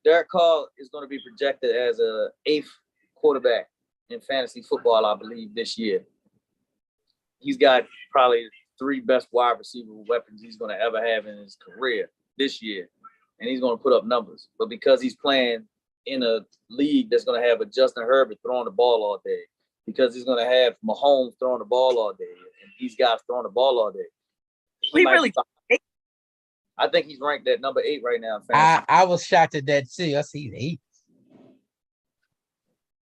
Derek Carr is going to be projected as a 8th quarterback in fantasy football, I believe, this year. He's got probably 3 best wide receiver weapons he's going to ever have in his career this year, and he's going to put up numbers. But because he's playing in a league that's going to have a Justin Herbert throwing the ball all day, because he's going to have Mahomes throwing the ball all day, and these guys throwing the ball all day. He really. I think he's ranked at number 8 right now. I was shocked at that too. I see 8.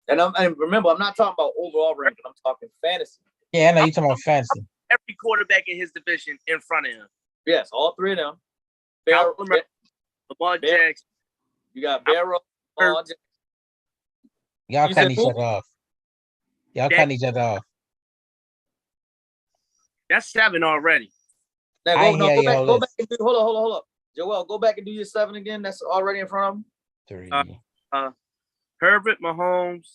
And remember, I'm not talking about overall ranking. I'm talking fantasy. Yeah, I know you're talking about fantasy. Every quarterback in his division in front of him. Yes, all 3 of them. Lamar Jackson. You got Barrow. Y'all cutting each other off. That's 7 already. Now go back and do. Hold up. Joel, go back and do your 7 again. That's already in front of him. 3. Herbert, Mahomes,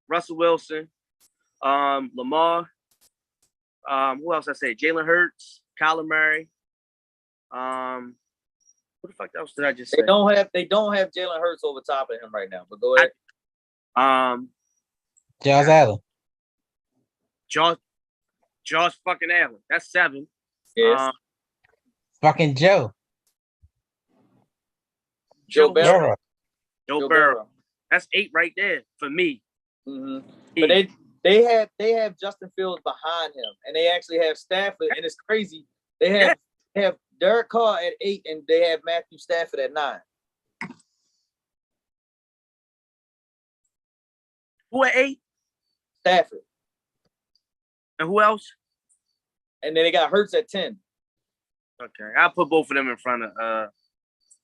Russell Wilson, Lamar. Who else I say? Jalen Hurts, Kyler Murray. What the fuck else did I just say? They don't have Jalen Hurts over top of him right now. But go ahead. Josh Allen. Josh fucking Allen. That's 7. Yes. Fucking Joe. Joe Burrow. Joe Burrow. That's 8 right there for me. Mm-hmm. But they have Justin Fields behind him, and they actually have Stafford, and it's crazy. They have Derek Carr at 8, and they have Matthew Stafford at 9. Who at 8? Stafford. And who else? And then they got Hurts at 10. Okay, I'll put both of them in front of.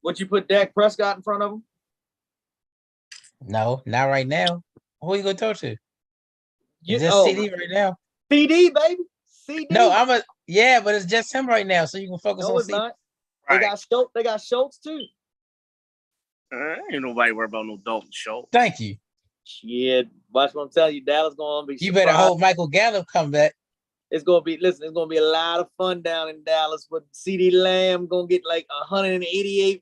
Would you put Dak Prescott in front of him? No, not right now. Who are you gonna talk to? Is this CD right now? CD, baby. CD. No, but it's just him right now, so you can focus on CD. Not. Right. They got Schultz too. Ain't nobody worried about no Dalton Schultz. Thank you. Shit, watch what I'm telling you. Dallas gonna be. You better hope Michael Gallup come back. It's gonna be a lot of fun down in Dallas. But CD Lamb gonna get like 188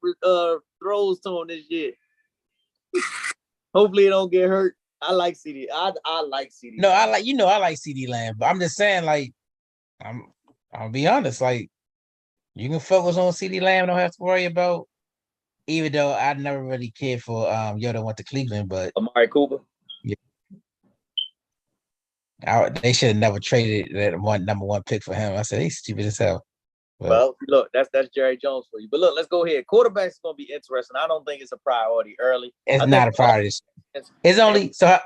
throws to him this year. Hopefully, he don't get hurt. I like CD. I like CD. No, I like CD Lamb, but I'm just saying, like, I'll be honest, like, you can focus on CD Lamb. Don't have to worry about. Even though I never really cared for Yoda went to Cleveland, but Amari Cooper. Yeah, they should have never traded that number 1 pick for him. I said he's stupid as hell. But, well, look, that's Jerry Jones for you. But look, let's go ahead. Quarterbacks is going to be interesting. I don't think it's a priority early. It's not a priority. It's only so.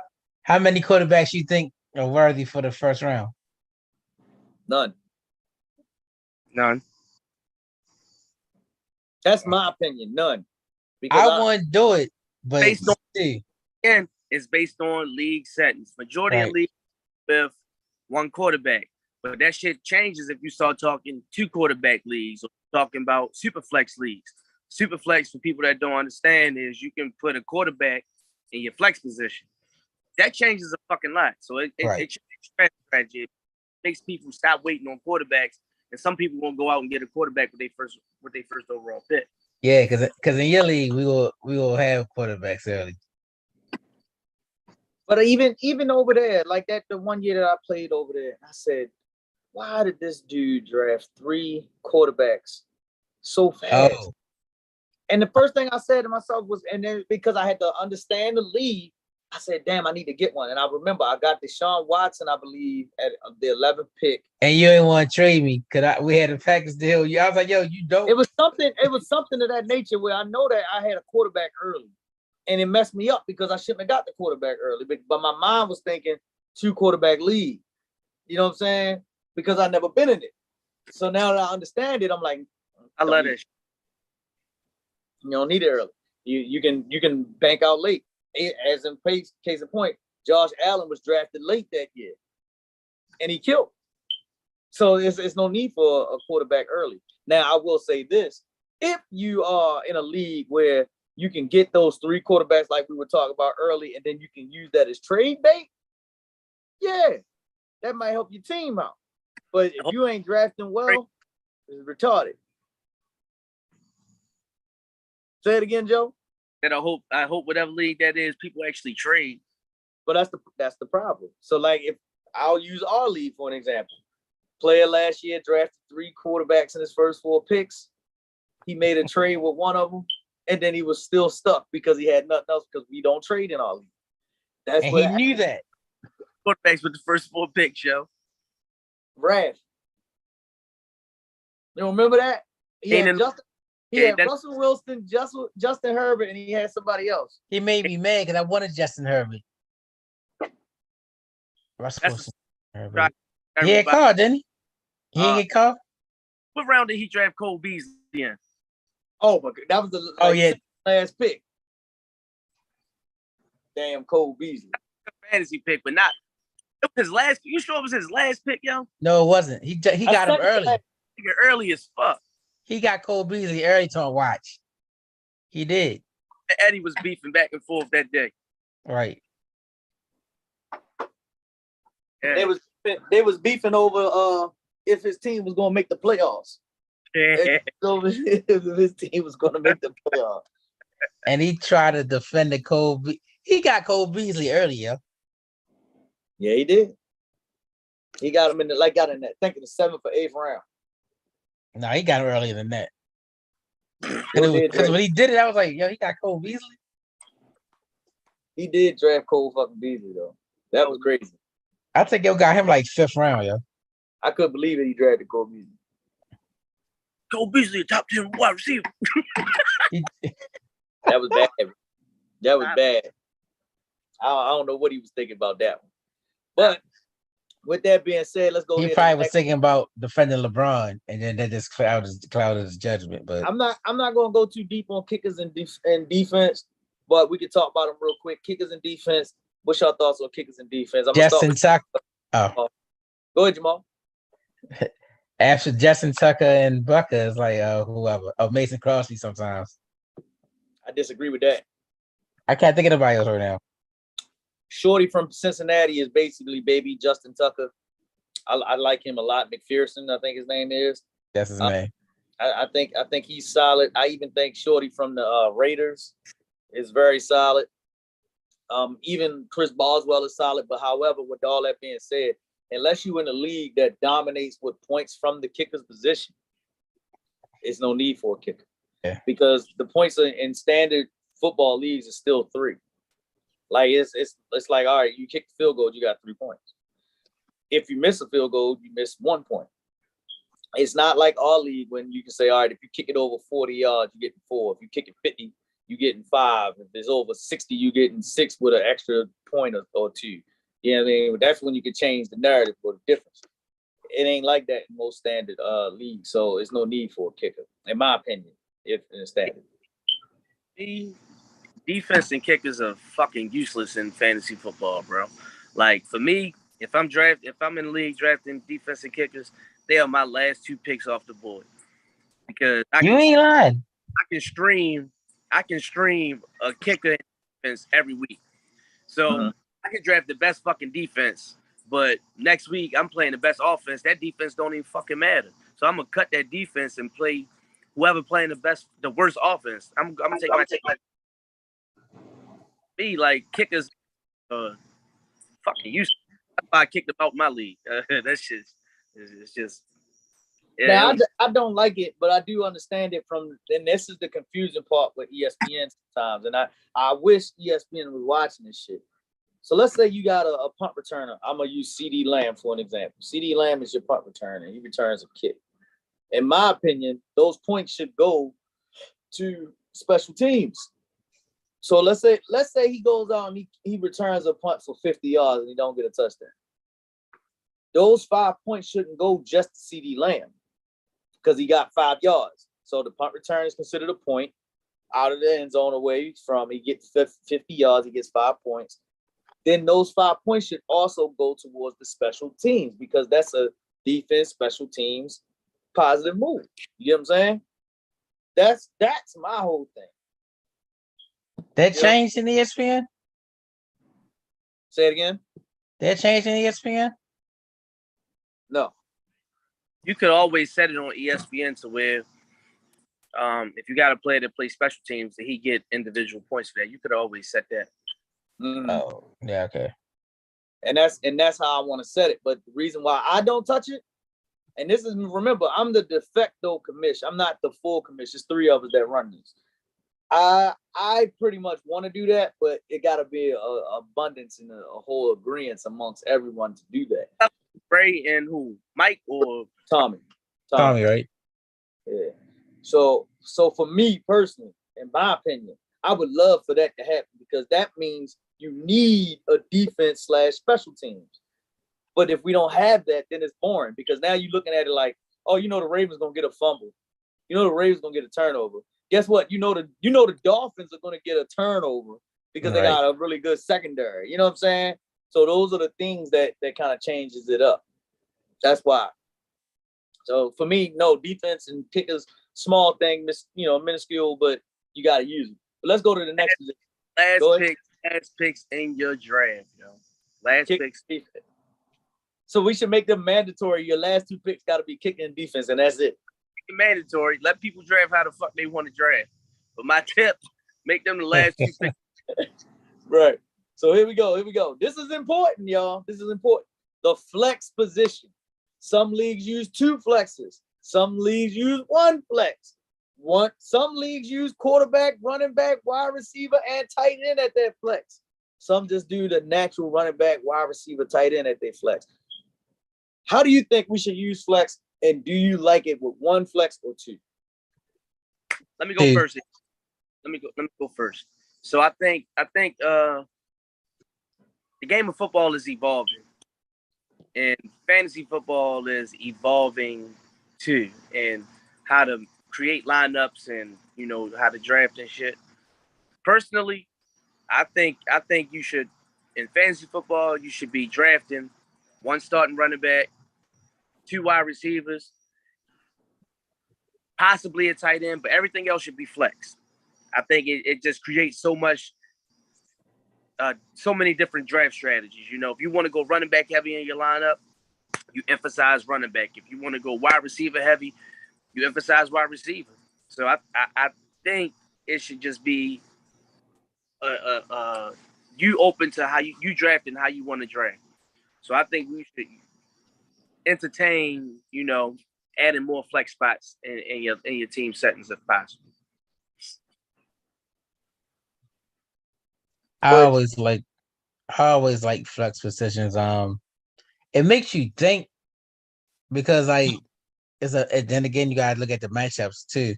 How many quarterbacks you think are worthy for the first round? None. That's my opinion. None. Because I wouldn't do it, but it's based on league settings. Majority of leagues with 1 quarterback. But that shit changes if you start talking 2 quarterback leagues or talking about super flex leagues. Super flex, for people that don't understand, is you can put a quarterback in your flex position. That changes a fucking lot. So it changes strategy. It makes people stop waiting on quarterbacks, and some people won't go out and get a quarterback with their first overall pick. Yeah, because in your league we will have quarterbacks early. But even over there, like that, the one year that I played over there, I said, why did this dude draft 3 quarterbacks so fast? Oh. And the first thing I said to myself was, and then because I had to understand the league, I said, damn, I need to get one. And I remember I got Deshaun Watson, I believe, at the 11th pick. And you didn't want to trade me because we had a package deal. I was like, yo, you don't. It was something of that nature where I know that I had a quarterback early. And it messed me up because I shouldn't have got the quarterback early. But my mind was thinking 2 quarterback league. You know what I'm saying? Because I've never been in it. So now that I understand it, I'm like, I love it. You don't need it early. You can bank out late. As in case in point, Josh Allen was drafted late that year, and he killed. So it's no need for a quarterback early. Now I will say this: if you are in a league where you can get those 3 quarterbacks like we were talking about early, and then you can use that as trade bait, yeah, that might help your team out. But if you ain't drafting well, it's retarded. Say it again, Joe. And I hope whatever league that is, people actually trade. But that's the problem. So like, if I'll use our league for an example, player last year drafted 3 quarterbacks in his first 4 picks. He made a trade with one of them, and then he was still stuck because he had nothing else because we don't trade in our league. He knew that. quarterbacks with the first 4 picks, yo. Rash. You don't remember that? He had Russell Wilson, Justin Herbert, and he had somebody else. He made me mad because I wanted Justin Herbert. Russell Wilson. Herbert. He had called, didn't he? He didn't get called? What round did he draft Cole Beasley in? Oh my God, that was the last pick. Damn, Cole Beasley. Fantasy pick, but not. It was his last. You sure it was his last pick, yo? No, it wasn't. He got him early. Early as fuck. He got Cole Beasley early to watch. He did. Eddie was beefing back and forth that day. Right. Yeah. They was beefing over if his team was gonna make the playoffs. If his team was gonna make the playoffs. And he tried to defend the Cole. He got Cole Beasley earlier. Yeah, he did. He got him in the I think in the 7th or 8th round. No, he got him earlier than that. Because when he did it, I was like, yo, he got Cole Beasley. He did draft Cole fucking Beasley though. That was crazy. I think yo got him like 5th round, yo. I couldn't believe it. He drafted Cole Beasley. Cole Beasley, top 10 wide receiver. That was bad. That was bad. I don't know what he was thinking about that one. But with that being said, let's go. He probably was thinking about defending LeBron, and then that just clouded his judgment. But I'm not going to go too deep on kickers and defense, but we can talk about them real quick. Kickers and defense. What's your thoughts on kickers and defense? Justin Tucker. Oh, go ahead, Jamal. After Justin Tucker and Bucker is like whoever. Oh, Mason Crosby sometimes. I disagree with that. I can't think of anybody else right now. Shorty from Cincinnati is basically baby Justin Tucker. I like him a lot. McPherson, I think his name is. That's his name. I think he's solid. I even think Shorty from the Raiders is very solid. Even Chris Boswell is solid. But however, with all that being said, unless you're in a league that dominates with points from the kicker's position, it's no need for a kicker. Yeah. Because the points in standard football leagues is still 3. Like it's like, all right, you kick the field goal, you got 3 points. If you miss a field goal, you miss 1 point. It's not like our league when you can say, all right, if you kick it over 40 yards, you're getting 4. If you kick it 50, you're getting 5. If it's over 60, you're getting 6 with an extra point or 2. You know what I mean? That's when you can change the narrative for the difference. It ain't like that in most standard leagues, so there's no need for a kicker, in my opinion, if in standard. Defense and kickers are fucking useless in fantasy football, bro. Like for me, if I'm in the league drafting defense and kickers, they are my last 2 picks off the board. Because you ain't lying. I can stream a kicker and defense every week. So I can draft the best fucking defense, but next week I'm playing the best offense. That defense don't even fucking matter. So I'm gonna cut that defense and play whoever playing the worst offense. I'm gonna take my me like kickers fucking useless. That's why I kicked them out my league. That's just it's just now, I don't like it, but I do understand it and this is the confusing part with ESPN sometimes. And I wish ESPN was watching this shit. So let's say you got a punt returner. I'm going to use CD Lamb for an example. CD Lamb is your punt returner. He returns a kick. In my opinion, those points should go to special teams. So let's say he goes out and he returns a punt for 50 yards and he don't get a touchdown. Those 5 points shouldn't go just to CD Lamb because he got 5 yards. So the punt return is considered a point out of the end zone away from he gets 50 yards, he gets 5 points. Then those 5 points should also go towards the special teams because that's a defense, special teams, positive move. You get what I'm saying? That's my whole thing. That changed in ESPN? Say it again. That changed in ESPN? No. You could always set it on ESPN to where if you got a player that plays special teams, that he get individual points for that. You could always set that. Mm-hmm. Oh, yeah, okay. And that's how I want to set it. But the reason why I don't touch it, and this is, remember, I'm the de facto commission. I'm not the full commission. There's 3 of us that run this. I pretty much want to do that, but it got to be a abundance and a whole agreement amongst everyone to do that. Ray and who? Mike or Tommy, right? Yeah. So for me personally, in my opinion, I would love for that to happen because that means you need a defense / special teams. But if we don't have that, then it's boring because now you're looking at it like, oh, you know, the Ravens gonna get a fumble. You know, the Ravens gonna get a turnover. Guess what? You know the Dolphins are gonna get a turnover because they got a really good secondary. You know what I'm saying? So those are the things that kind of changes it up. That's why. So for me, no, defense and kickers, small thing, minuscule, but you got to use it. But let's go to the next position. Last picks in your draft, yo. Last picks. Defense. So we should make them mandatory. Your last 2 picks got to be kicking and defense, and that's it. Mandatory. Let people draft how the fuck they want to draft. But my tip, make them the last 2 picks. Right. So here we go. This is important, y'all. This is important. The flex position. Some leagues use 2 flexes. Some leagues use 1 flex. Some leagues use quarterback, running back, wide receiver, and tight end at their flex. Some just do the natural running back, wide receiver, tight end at their flex. How do you think we should use flex? And do you like it with 1 flex or 2? Let me go first. Let me go first. So I think the game of football is evolving. And fantasy football is evolving too, and how to create lineups and how to draft and shit. Personally, I think you should in fantasy football you should be drafting 1 starting running back, 2 wide receivers, possibly a tight end, but everything else should be flex. I think it just creates so many different draft strategies. If you want to go running back heavy in your lineup, you emphasize running back. If you want to go wide receiver heavy, you emphasize wide receiver. So I think it should just be you open to how you draft and how you want to draft. So I think we should entertain, adding more flex spots in your team settings if possible. I always like flex positions. It makes you think because then again you gotta look at the matchups too.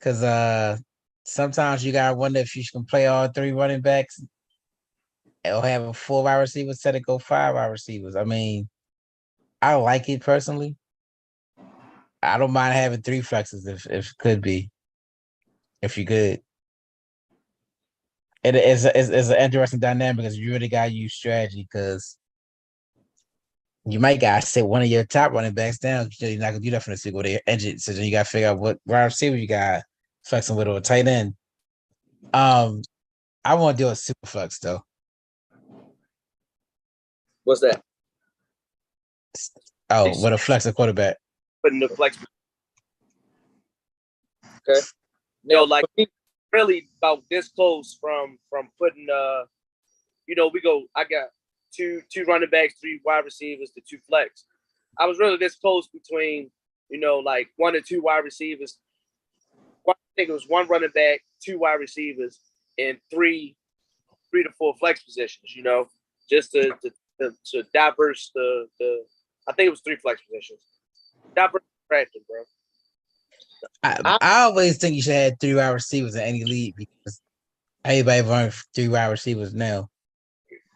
Cause sometimes you gotta wonder if you can play all 3 running backs or have a 4 wide receiver instead of go 5 wide receivers. I mean, I like it personally. I don't mind having 3 flexes if it could be. If you could. It is an interesting dynamic because you really gotta use strategy because you might gotta sit one of your top running backs down. You're not gonna do that from the single day injured. So then you gotta figure out what wide receiver you got flexing with or a tight end. I want to do a super flex though. What's that? Oh, what a flex a quarterback. Putting the flex. Okay. Really about this close from putting I got two running backs, 3 wide receivers, the 2 flex. I was really this close between 1 or 2 wide receivers. I think it was 1 running back, 2 wide receivers, and 3 to 4 flex positions. Just to diverse the. I think it was 3 flex positions. Diverse drafting, bro. I always think you should have 3 wide receivers in any league because everybody runs 3 wide receivers now.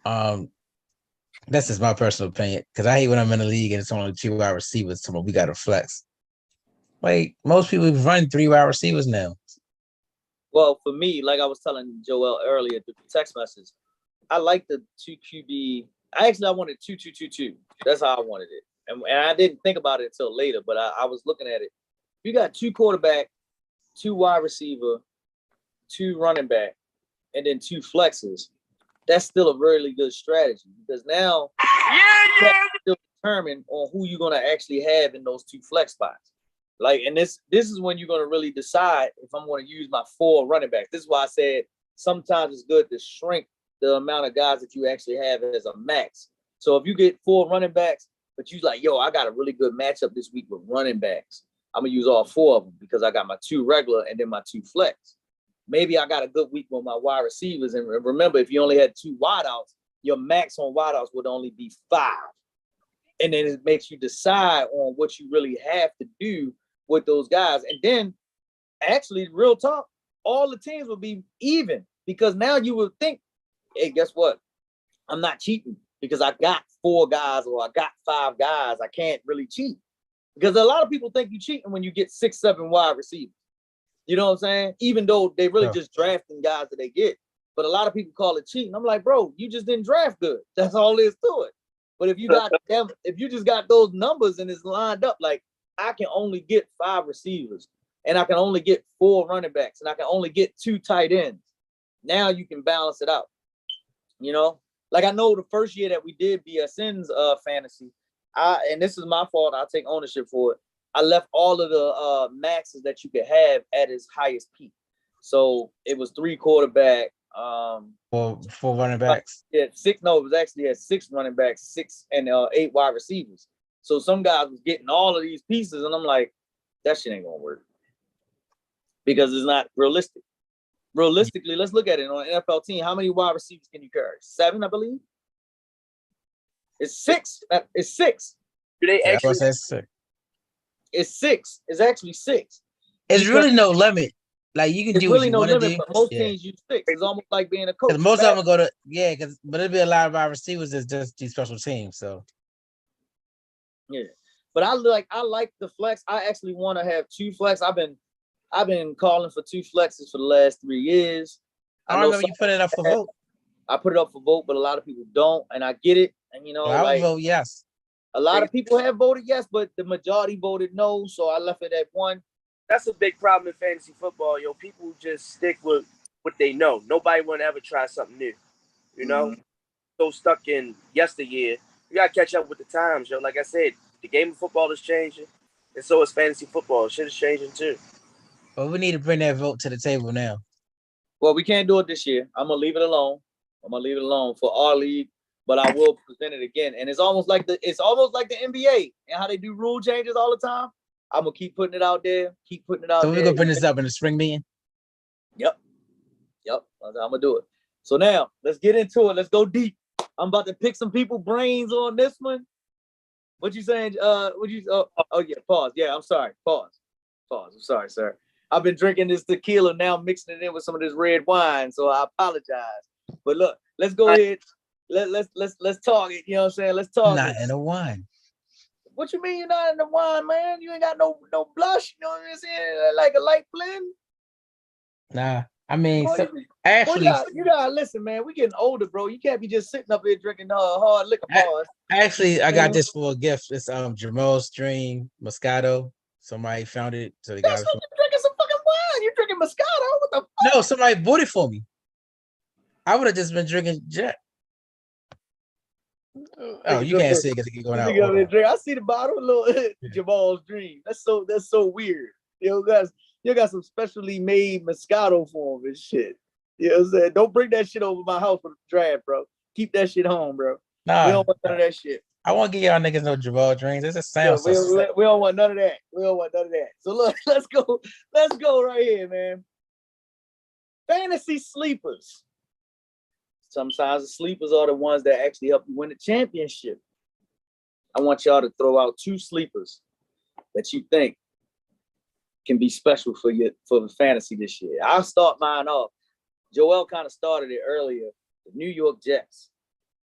That's just my personal opinion because I hate when I'm in a league and it's only 2 wide receivers. So we got to flex. Like most people run 3 wide receivers now. Well, for me, like I was telling Joel earlier through the text message, I like the 2 QB. I wanted 2-2-2-2. That's how I wanted it, and I didn't think about it until later. But I was looking at it. You got 2 quarterback, 2 wide receiver, 2 running back, and then 2 flexes. That's still a really good strategy because now you still determine on who you're gonna actually have in those 2 flex spots. And this is when you're gonna really decide if I'm gonna use my 4 running backs. This is why I said sometimes it's good to shrink the amount of guys that you actually have as a max. So if you get 4 running backs, but you're like, I got a really good matchup this week with running backs. I'm gonna use all 4 of them because I got my 2 regular and then my 2 flex. maybe I got a good week with my wide receivers. And remember, if you only had 2 wideouts, your max on wideouts would only be 5. And then it makes you decide on what you really have to do with those guys. And then, actually, real talk, all the teams will be even, because now you would think, hey, guess what? I'm not cheating because I got 4 guys or I got 5 guys. I can't really cheat, because a lot of people think you're cheating when you get 6, 7 wide receivers. You know what I'm saying? Even though they really just drafting guys that they get. But a lot of people call it cheating. I'm like, bro, you just didn't draft good. That's all there is to it. But if you got them, if you just got those numbers and it's lined up, like I can only get 5 receivers and I can only get 4 running backs and I can only get 2 tight ends. Now you can balance it out. You know, like I know the first year that we did BSN's fantasy, and this is my fault, I'll take ownership for it. I left all of the maxes that you could have at its highest peak. So it was 3 quarterback. Four running backs. Yeah, 6. No, it was actually at 6 running backs, 6 and 8 wide receivers. So some guys was getting all of these pieces, and I'm like, that shit ain't gonna work because it's not realistic. Realistically, let's look at it on an NFL team. How many wide receivers can you carry? 7, I believe. It's 6. It's 6. Do they actually? It's 6. It's actually 6. It's really no limit. Like you can do what you want to do. But most teams use 6. It's almost like being a coach. Because most of them go to but it'll be a lot of our receivers that's just these special teams. So yeah, but I like the flex. I actually want to have 2 flex. I've been calling for 2 flexes for the last 3 years. I remember you put it up for vote. I put it up for vote, but a lot of people don't, and I get it. And you know, I would vote yes. A lot of people have voted yes, but the majority voted no. So I left it at 1. That's a big problem in fantasy football, yo. People just stick with what they know. Nobody want to ever try something new, you know? So stuck in yesteryear. You got to catch up with the times, yo. Like I said, the game of football is changing, and so is fantasy football. Shit is changing, too. Well, we need to bring that vote to the table now. Well, we can't do it this year. I'm going to leave it alone. I'm going to leave it alone for our league, but I will present it again. And it's almost like the NBA and how they do rule changes all the time. I'm going to keep putting it out there. So we're going to bring this up in the spring meeting? Yep. I'm going to do it. So now, let's get into it. Let's go deep. I'm about to pick some people's brains on this one. What you saying? Yeah, pause. Yeah, I'm sorry. Pause. I'm sorry, sir. I've been drinking this tequila, now mixing it in with some of this red wine, so I apologize. But look, let's go ahead. Let's talk it. You know what I'm saying? Let's talk. Not in a wine. What you mean you're not in the wine, man? You ain't got no blush. You know what I'm saying? Like a light blend. Nah, I mean, actually, you gotta listen, man. We getting older, bro. You can't be just sitting up here drinking hard liquor. Actually, I got this for a gift. It's Jamal's Dream Moscato. Somebody found it, so they got it. You're drinking some fucking wine. You're drinking Moscato. What the fuck? No, somebody bought it for me. I would have just been drinking Jack. Oh, you can't see it because it going out. I see the bottle, little Jamal's Dream. That's so weird. You got some specially made Moscato for him and shit. You know what I'm saying? Don't bring that shit over my house for the draft, bro. Keep that shit home, bro. Nah, we don't want none of that shit. I won't give y'all niggas no Jamal Dreams. It's a sound. We don't want none of that. So look, let's go right here, man. Fantasy sleepers. Sometimes the sleepers are the ones that actually help you win the championship. I want y'all to throw out 2 sleepers that you think can be special for the fantasy this year. I'll start mine off. Joel kind of started it earlier. The New York Jets.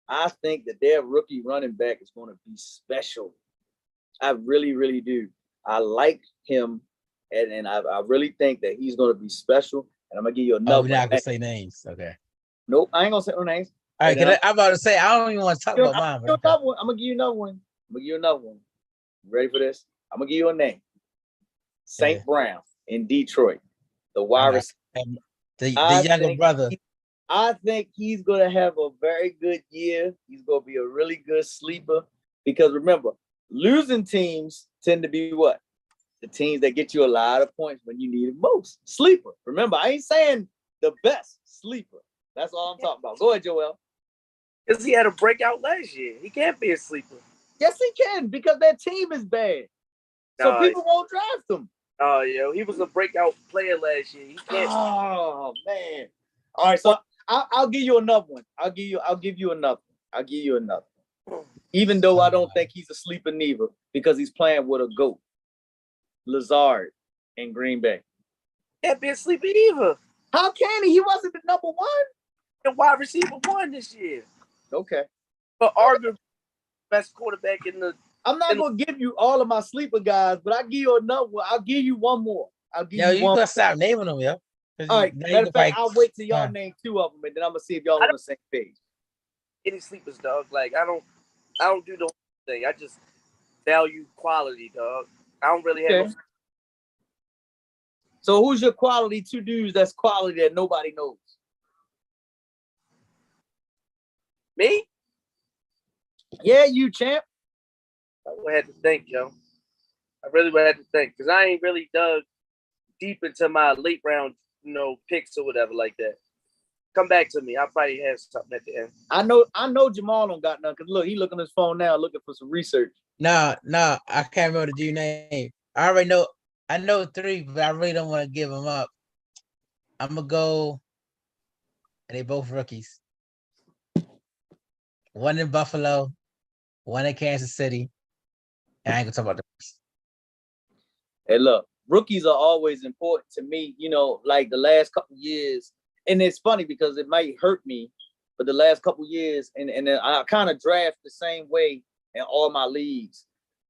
I think that their rookie running back is going to be special. I really, really do. I like him, and I really think that he's going to be special. And I'm going to give you another one. We're not going to say names. Okay. Nope, I ain't going to say no names. All right, I'm about to say, I don't even want to talk about mine. I'm going to give you another one. You ready for this? I'm going to give you a name. St. Brown in Detroit. The wide receiver. The younger brother. I think he's going to have a very good year. He's going to be a really good sleeper because remember, losing teams tend to be what? The teams that get you a lot of points when you need it most. Sleeper. Remember, I ain't saying the best sleeper. That's all I'm talking about. Go ahead, Joel. Because he had a breakout last year. He can't be a sleeper. Yes, he can because that team is bad. So people won't draft him. Oh, yo, he was a breakout player last year. He can't. Oh man. All right, so I'll give you another one. I'll give you another. Even though I don't think he's a sleeper neither, because he's playing with a GOAT, Lazard in Green Bay. Can't be a sleeper either. How can he? He wasn't the number one. The wide receiver won this year. Okay. But arguably best quarterback in the. I'm not gonna give you all of my sleeper guys, but I'll give you another one. I'll give you one more. Yo, you gotta stop naming them, yo. All right. Matter of fact, I'll wait till y'all name two of them, and then I'm gonna see if y'all on the same page. Any sleepers, dog. Like I don't do the whole thing. I just value quality, dog. I don't really have. Okay. So who's your quality two dudes that's quality that nobody knows? Me? Yeah, you champ. I would have to think, yo. I really would have to think because I ain't really dug deep into my late round, picks or whatever like that. Come back to me. I'll probably have something at the end. I know Jamal don't got none because look, he looking on his phone now looking for some research. No, I can't remember the dude's name. I already know. I know three, but I really don't want to give them up. I'm gonna go, and they both rookies. One in Buffalo, one in Kansas City. And I ain't gonna talk about the rest. Hey, look, rookies are always important to me. Like the last couple years, and it's funny because it might hurt me, but the last couple years, and I kind of draft the same way in all my leagues.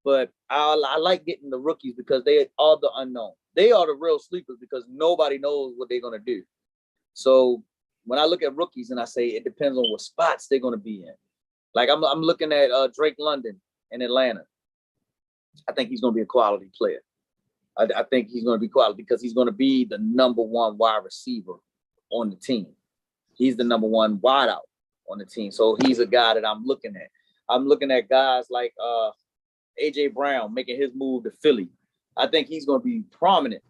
But I like getting the rookies because they are the unknown. They are the real sleepers because nobody knows what they're gonna do. So when I look at rookies and I say it depends on what spots they're gonna be in. Like I'm looking at Drake London in Atlanta. I think he's gonna be a quality player. I think he's gonna be quality because he's gonna be the number one wide receiver on the team. He's the number one wideout on the team. So he's a guy that I'm looking at. I'm looking at guys like AJ Brown making his move to Philly. I think he's going to be prominent.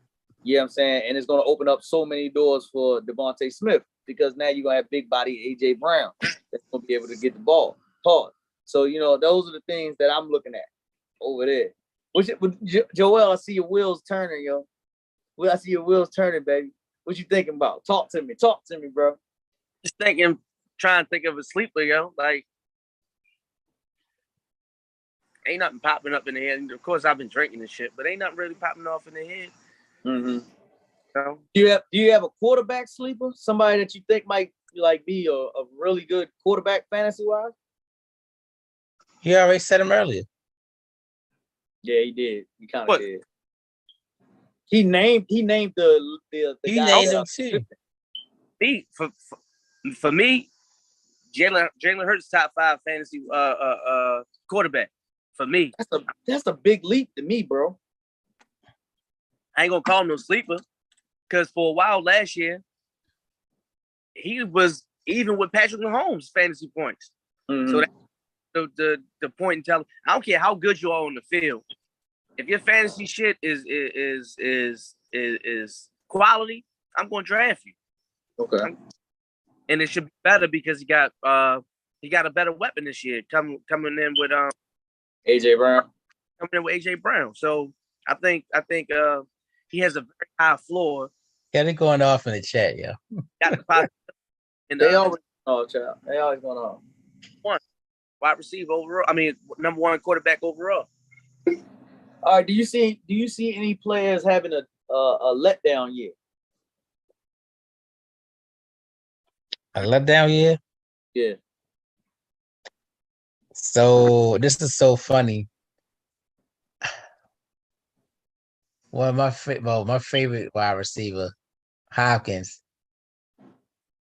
You know what I'm saying? And it's going to open up so many doors for Devontae Smith because now you're going to have big body AJ Brown that's going to be able to get the ball hard. So, those are the things that I'm looking at over there. Joel, I see your wheels turning, yo. Well, I see your wheels turning, baby. What you thinking about? Talk to me, bro. Just trying to think of a sleeper, yo. Like, ain't nothing popping up in the head. And of course, I've been drinking and shit, but ain't nothing really popping off in the head. Mm-hmm. Do you have a quarterback sleeper? Somebody that you think might be a really good quarterback fantasy wise? He already said him earlier. Yeah, he did. He kind of did. He named the he guy named him too. For me, Jalen Hurts top 5 fantasy quarterback. For me, that's a big leap to me, bro. I ain't gonna call him no sleeper because for a while last year, he was even with Patrick Mahomes' fantasy points. Mm-hmm. So that's the point in telling. I don't care how good you are on the field. If your fantasy shit is quality, I'm gonna draft you. Okay. And it should be better because he got a better weapon this year coming in with AJ Brown. Coming in with AJ Brown. So I think he has a very high floor. Yeah, they're going off in the chat, yeah. They always child. They always going off. One wide receiver overall. I mean, number one quarterback overall. All right. Do you see any players having a letdown year? A letdown year? Yeah. So this is so funny. Well, my favorite wide receiver, Hopkins.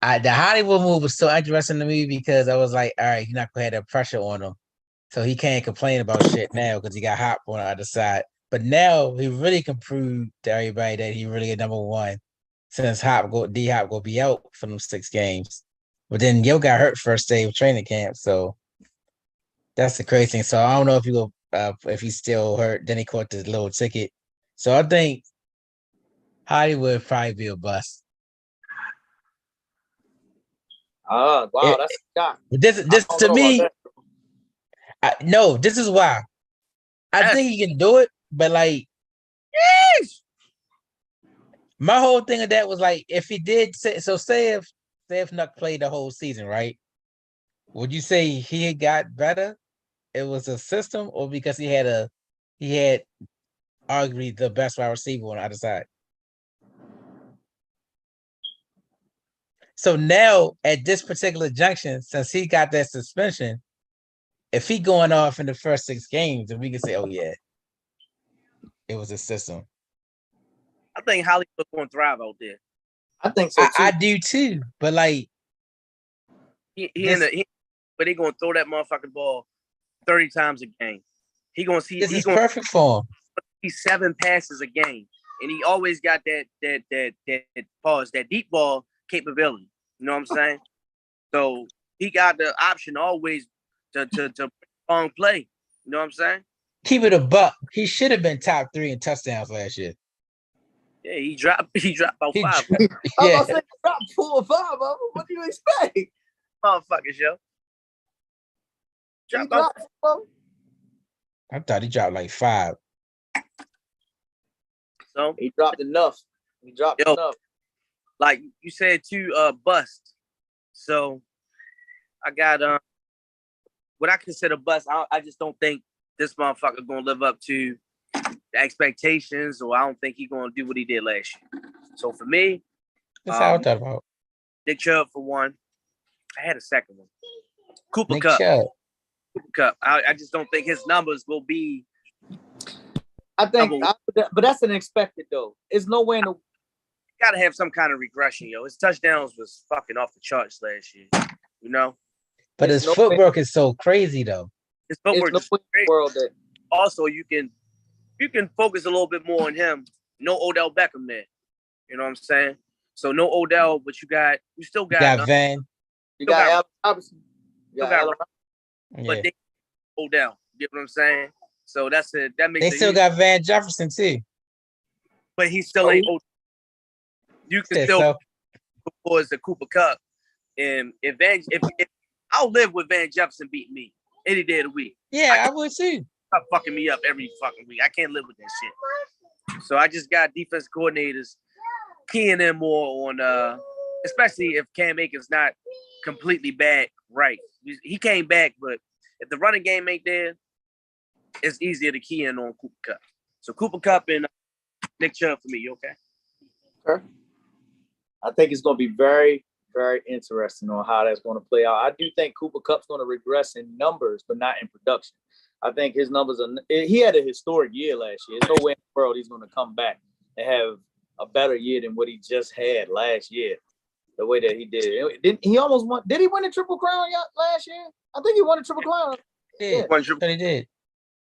The Hollywood move was so interesting to me because I was like, all right, he's not gonna have that pressure on him, so he can't complain about shit now because he got Hop on the other side. But now he really can prove to everybody that he really a number one since D Hop will be out for them 6 games. But then Yo got hurt first day of training camp, so that's the crazy thing. So I don't know if he's still hurt. Then he caught this little ticket. So I think Hollywood probably be a bust. Wow, that's a shot. This to me, no, this is why. I think he can do it, but like, My whole thing of that was like, if he did say if Nuck played the whole season, right? Would you say he had got better? It was a system, or because he had arguably the best wide receiver on the other side. So now at this particular junction, since he got that suspension, if he going off in the first 6 games, then we can say, oh yeah, it was a system. I think Hollywood's going to thrive out there. I think so too. I do too, but like but they going to throw that motherfucking ball 30 times a game. He going to see. This is perfect for him. He's 7 passes a game, and he always got that deep ball capability. You know what I'm saying? So he got the option always to long play. You know what I'm saying? Keep it a buck. He should have been top 3 in touchdowns last year. Yeah, he dropped about 5. Yeah. I was about to say, dropped 4 or 5 of them. What do you expect? Motherfuckers, yo. Dropped 4. I thought he dropped like 5. So he dropped enough. Enough. Like you said, bust. So I got what I consider bust. I just don't think this motherfucker gonna live up to the expectations, or I don't think he's gonna do what he did last year. So for me, that's how I thought about. Nick Chubb for one. I had a second one. Cooper Nick Kupp. Chubb. Cooper Kupp. I just don't think his numbers will be. I think, but that's an expected though. It's nowhere in the. Got to have some kind of regression, yo. His touchdowns was fucking off the charts last year, you know. But his footwork is so crazy though. His footwork is crazy. World that also you can focus a little bit more on him. No Odell Beckham there. You know what I'm saying? So no Odell, but you still got Van. You got Allen Robinson. But they Odell. You know what I'm saying? So that's it. That makes they still got Van Jefferson too. But he still ain't Odell. You can still towards the Cooper Kupp. And if I'll live with Van Jefferson beating me any day of the week. Yeah, I would too. Stop fucking me up every fucking week. I can't live with that shit. So I just got defense coordinators keying in more on especially if Cam Akers not completely back right. He came back, but if the running game ain't there, it's easier to key in on Cooper Kupp. So Cooper Kupp and Nick Chubb for me. You okay? Sure. I think it's going to be very, very interesting on how that's going to play out. I do think Cooper Kupp's going to regress in numbers, but not in production. I think his numbers he had a historic year last year. There's no way in the world he's going to come back and have a better year than what he just had last year. The way that he did. He almost won. Did he win a Triple Crown last year? I think he won a Triple Crown. Yeah, he did.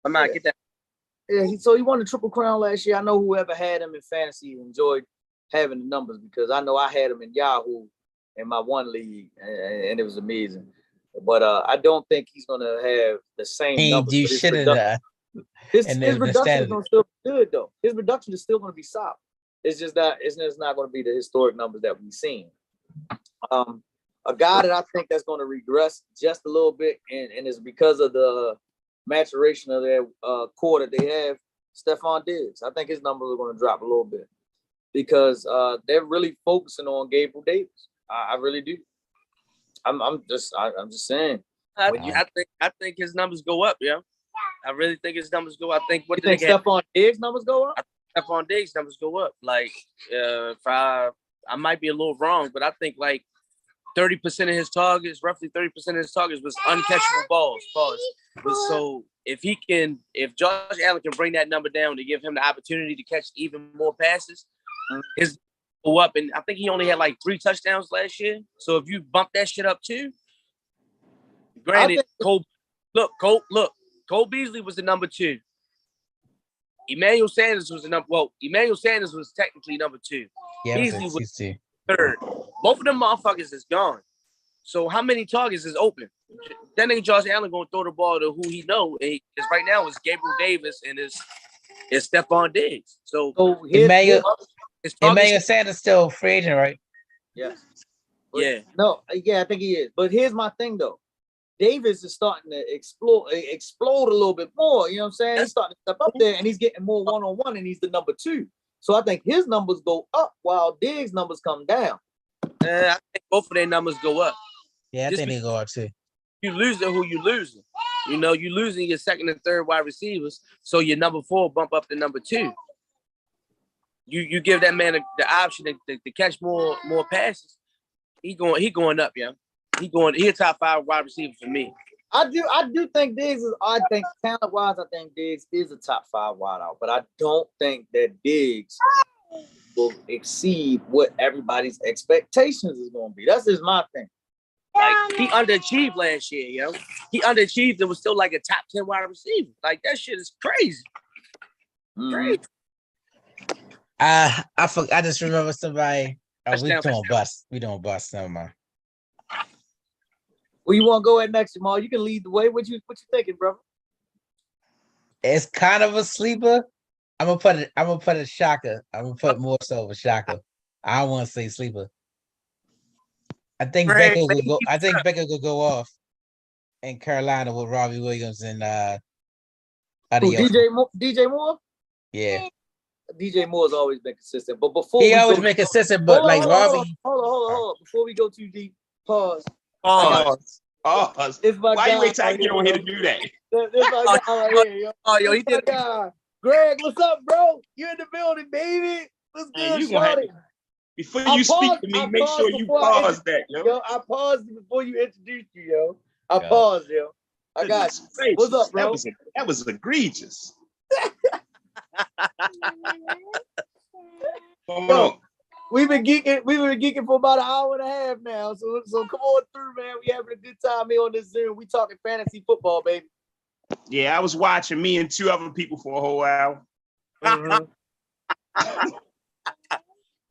I might get that. Yeah, so he won the Triple Crown last year. I know whoever had him in fantasy enjoyed having the numbers because I know I had him in Yahoo in my one league, and it was amazing. But I don't think he's going to have the same numbers. You should have. His reduction is going to still be good, though. His reduction is still going to be solid. It's just that it's not going to be the historic numbers that we've seen. A guy that I think that's going to regress just a little bit, and it's because of the maturation of their core that they have, Stephon Diggs. I think his numbers are going to drop a little bit because they're really focusing on Gabriel Davis. I really do. I'm just saying. I think his numbers go up, yeah. I really think his numbers go up. I think you think Stephon Diggs numbers go up? Stephon Diggs numbers go up. Like if I might be a little wrong, but I think like 30% of his targets, roughly 30% of his targets was uncatchable balls. So if Josh Allen can bring that number down to give him the opportunity to catch even more passes, his go up. And I think he only had like 3 touchdowns last year. So if you bump that shit up too, granted, Cole Beasley was the number 2. Emmanuel Sanders was the number. Well, Emmanuel Sanders was technically number 2. Yeah, Beasley was 3rd. Both of them motherfuckers is gone. So how many targets is open? That nigga Josh Allen gonna throw the ball to who he know. Because right now it's Gabriel Davis and it's Stephon Diggs. So Emmanuel Sanders still free agent, right? Yes. Yeah. No, yeah, I think he is. But here's my thing though. Davis is starting to explode a little bit more. You know what I'm saying? He's starting to step up there and he's getting more one-on-one and he's the number 2. So I think his numbers go up while Diggs' numbers come down. I think both of their numbers go up. Yeah, I think they go up too. You losing who you losing. You know, you losing your second and third wide receivers, so your number 4 bump up to number 2. You give that man the option to catch more passes. He going up, yeah. He a top 5 wide receiver for me. I do think Diggs is. I think talent wise, I think Diggs is a top 5 wideout, but I don't think that Diggs will exceed what everybody's expectations is going to be. That's just my thing. Like, he underachieved last year, yo. He underachieved and was still like a top 10 wide receiver. Like, that shit is crazy. Crazy. I just remember somebody. We doing bust. We doing bust. Never mind. Well, you want to go at next, Jamal? You can lead the way. What you thinking, brother? It's kind of a sleeper. I'm gonna put a shocker. I'm gonna put more so of a shocker. I don't want to say sleeper. I think Baker could go. I think Baker could go off in Carolina with Robbie Williams and DJ Moore? Yeah. DJ Moore's always been consistent. But before he always been consistent, but like Robbie. Hold on. Before we go too deep, pause. Pause. It's my Why guy you wait till I get on here to do that? This my guy right here, yo. Oh, yo, he did. Greg, what's up, bro? You in the building, baby? What's good, shorty? Before you speak to me, make sure you pause that, yo. Yo, I paused before you introduced you, yo. I paused, yo. I got you. What's up, bro? That was egregious. Yo, we've been geeking for about an hour and a half now. So come on through, man. We having a good time here on this Zoom. We talking fantasy football, baby. Yeah, I was watching me and 2 other people for a whole hour. Mm-hmm.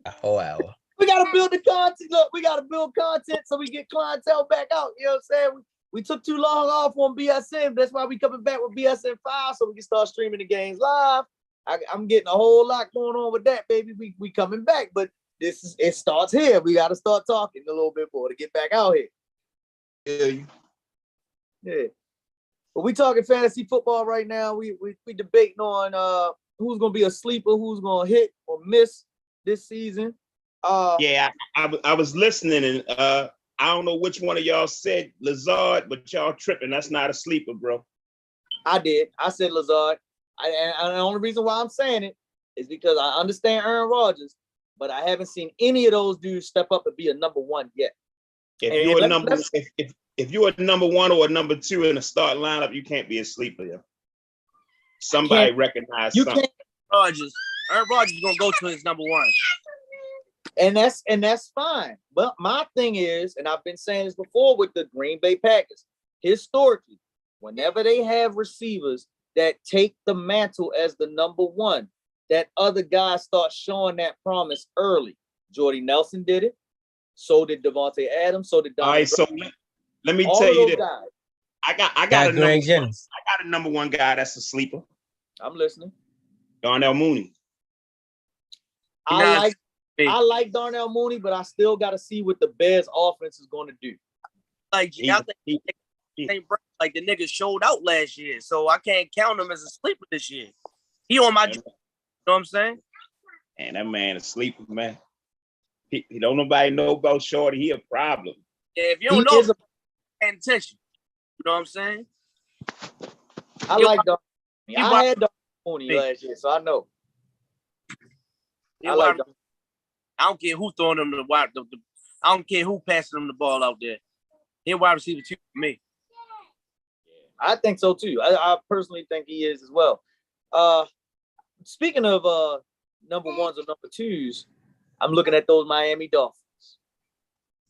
A whole hour. We gotta build the content. Look, we gotta build content so we get clientele back out. You know what I'm saying? We took too long off on BSN. That's why we coming back with BSN 5 so we can start streaming the games live. I'm getting a whole lot going on with that, baby. We coming back, but it starts here. We got to start talking a little bit more to get back out here. Yeah. But we talking fantasy football right now. We debating on who's gonna be a sleeper, who's gonna hit or miss this season. Yeah, I was listening, and I don't know which one of y'all said Lazard, but y'all tripping. That's not a sleeper, bro. I did. I said Lazard. And the only reason why I'm saying it is because I understand Aaron Rodgers, but I haven't seen any of those dudes step up and be a number 1 yet. If you're a number 1 or a number 2 in a start lineup, you can't be a sleeper. Yeah. Somebody recognize you something. Aaron Rodgers is gonna go to his number 1. And that's fine. But my thing is, and I've been saying this before with the Green Bay Packers, historically, whenever they have receivers that take the mantle as the number 1, that other guys start showing that promise early. Jordy Nelson did it. So did Devontae Adams. So did Donald. All right, so let me tell you this. Guys. I got a number 1 guy that's a sleeper. I'm listening. Darnell Mooney. I like Darnell Mooney, but I still got to see what the Bears offense is going to do. Like, like the nigga showed out last year, so I can't count him as a sleeper this year. He on my, you know what I'm saying? And that man is sleeper, man. He don't nobody know about Shorty. He a problem. Yeah, if you don't know, paying attention. You know what I'm saying? I like Darnell. I had Darnell Mooney last year, so I know. I don't care who throwing them I don't care who passing them the ball out there. He's wide receiver 2 for me. I think so too. I personally think he is as well. Speaking of number 1s or number 2s, I'm looking at those Miami Dolphins.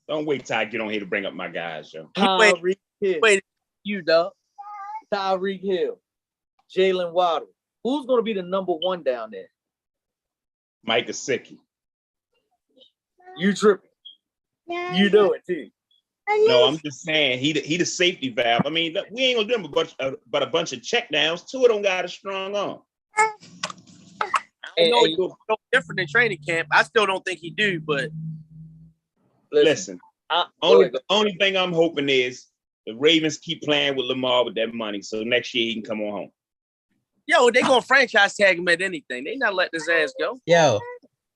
Don't wait till I get on here to bring up my guys, yo. Tyreek Hill. Wait, you dog. Tyreek Hill. Jalen Waddle. Who's going to be the number 1 down there? Mike Gesicki. You tripping. You know it too. No, I'm just saying he the safety valve. I mean, we ain't gonna do him but a bunch of check downs. 2 of them got a strong arm. I know he's different in training camp. I still don't think he do, but listen. Only thing I'm hoping is the Ravens keep playing with Lamar with that money, so next year he can come on home. Yo, they gonna franchise tag him at anything. They not letting his ass go. Yo,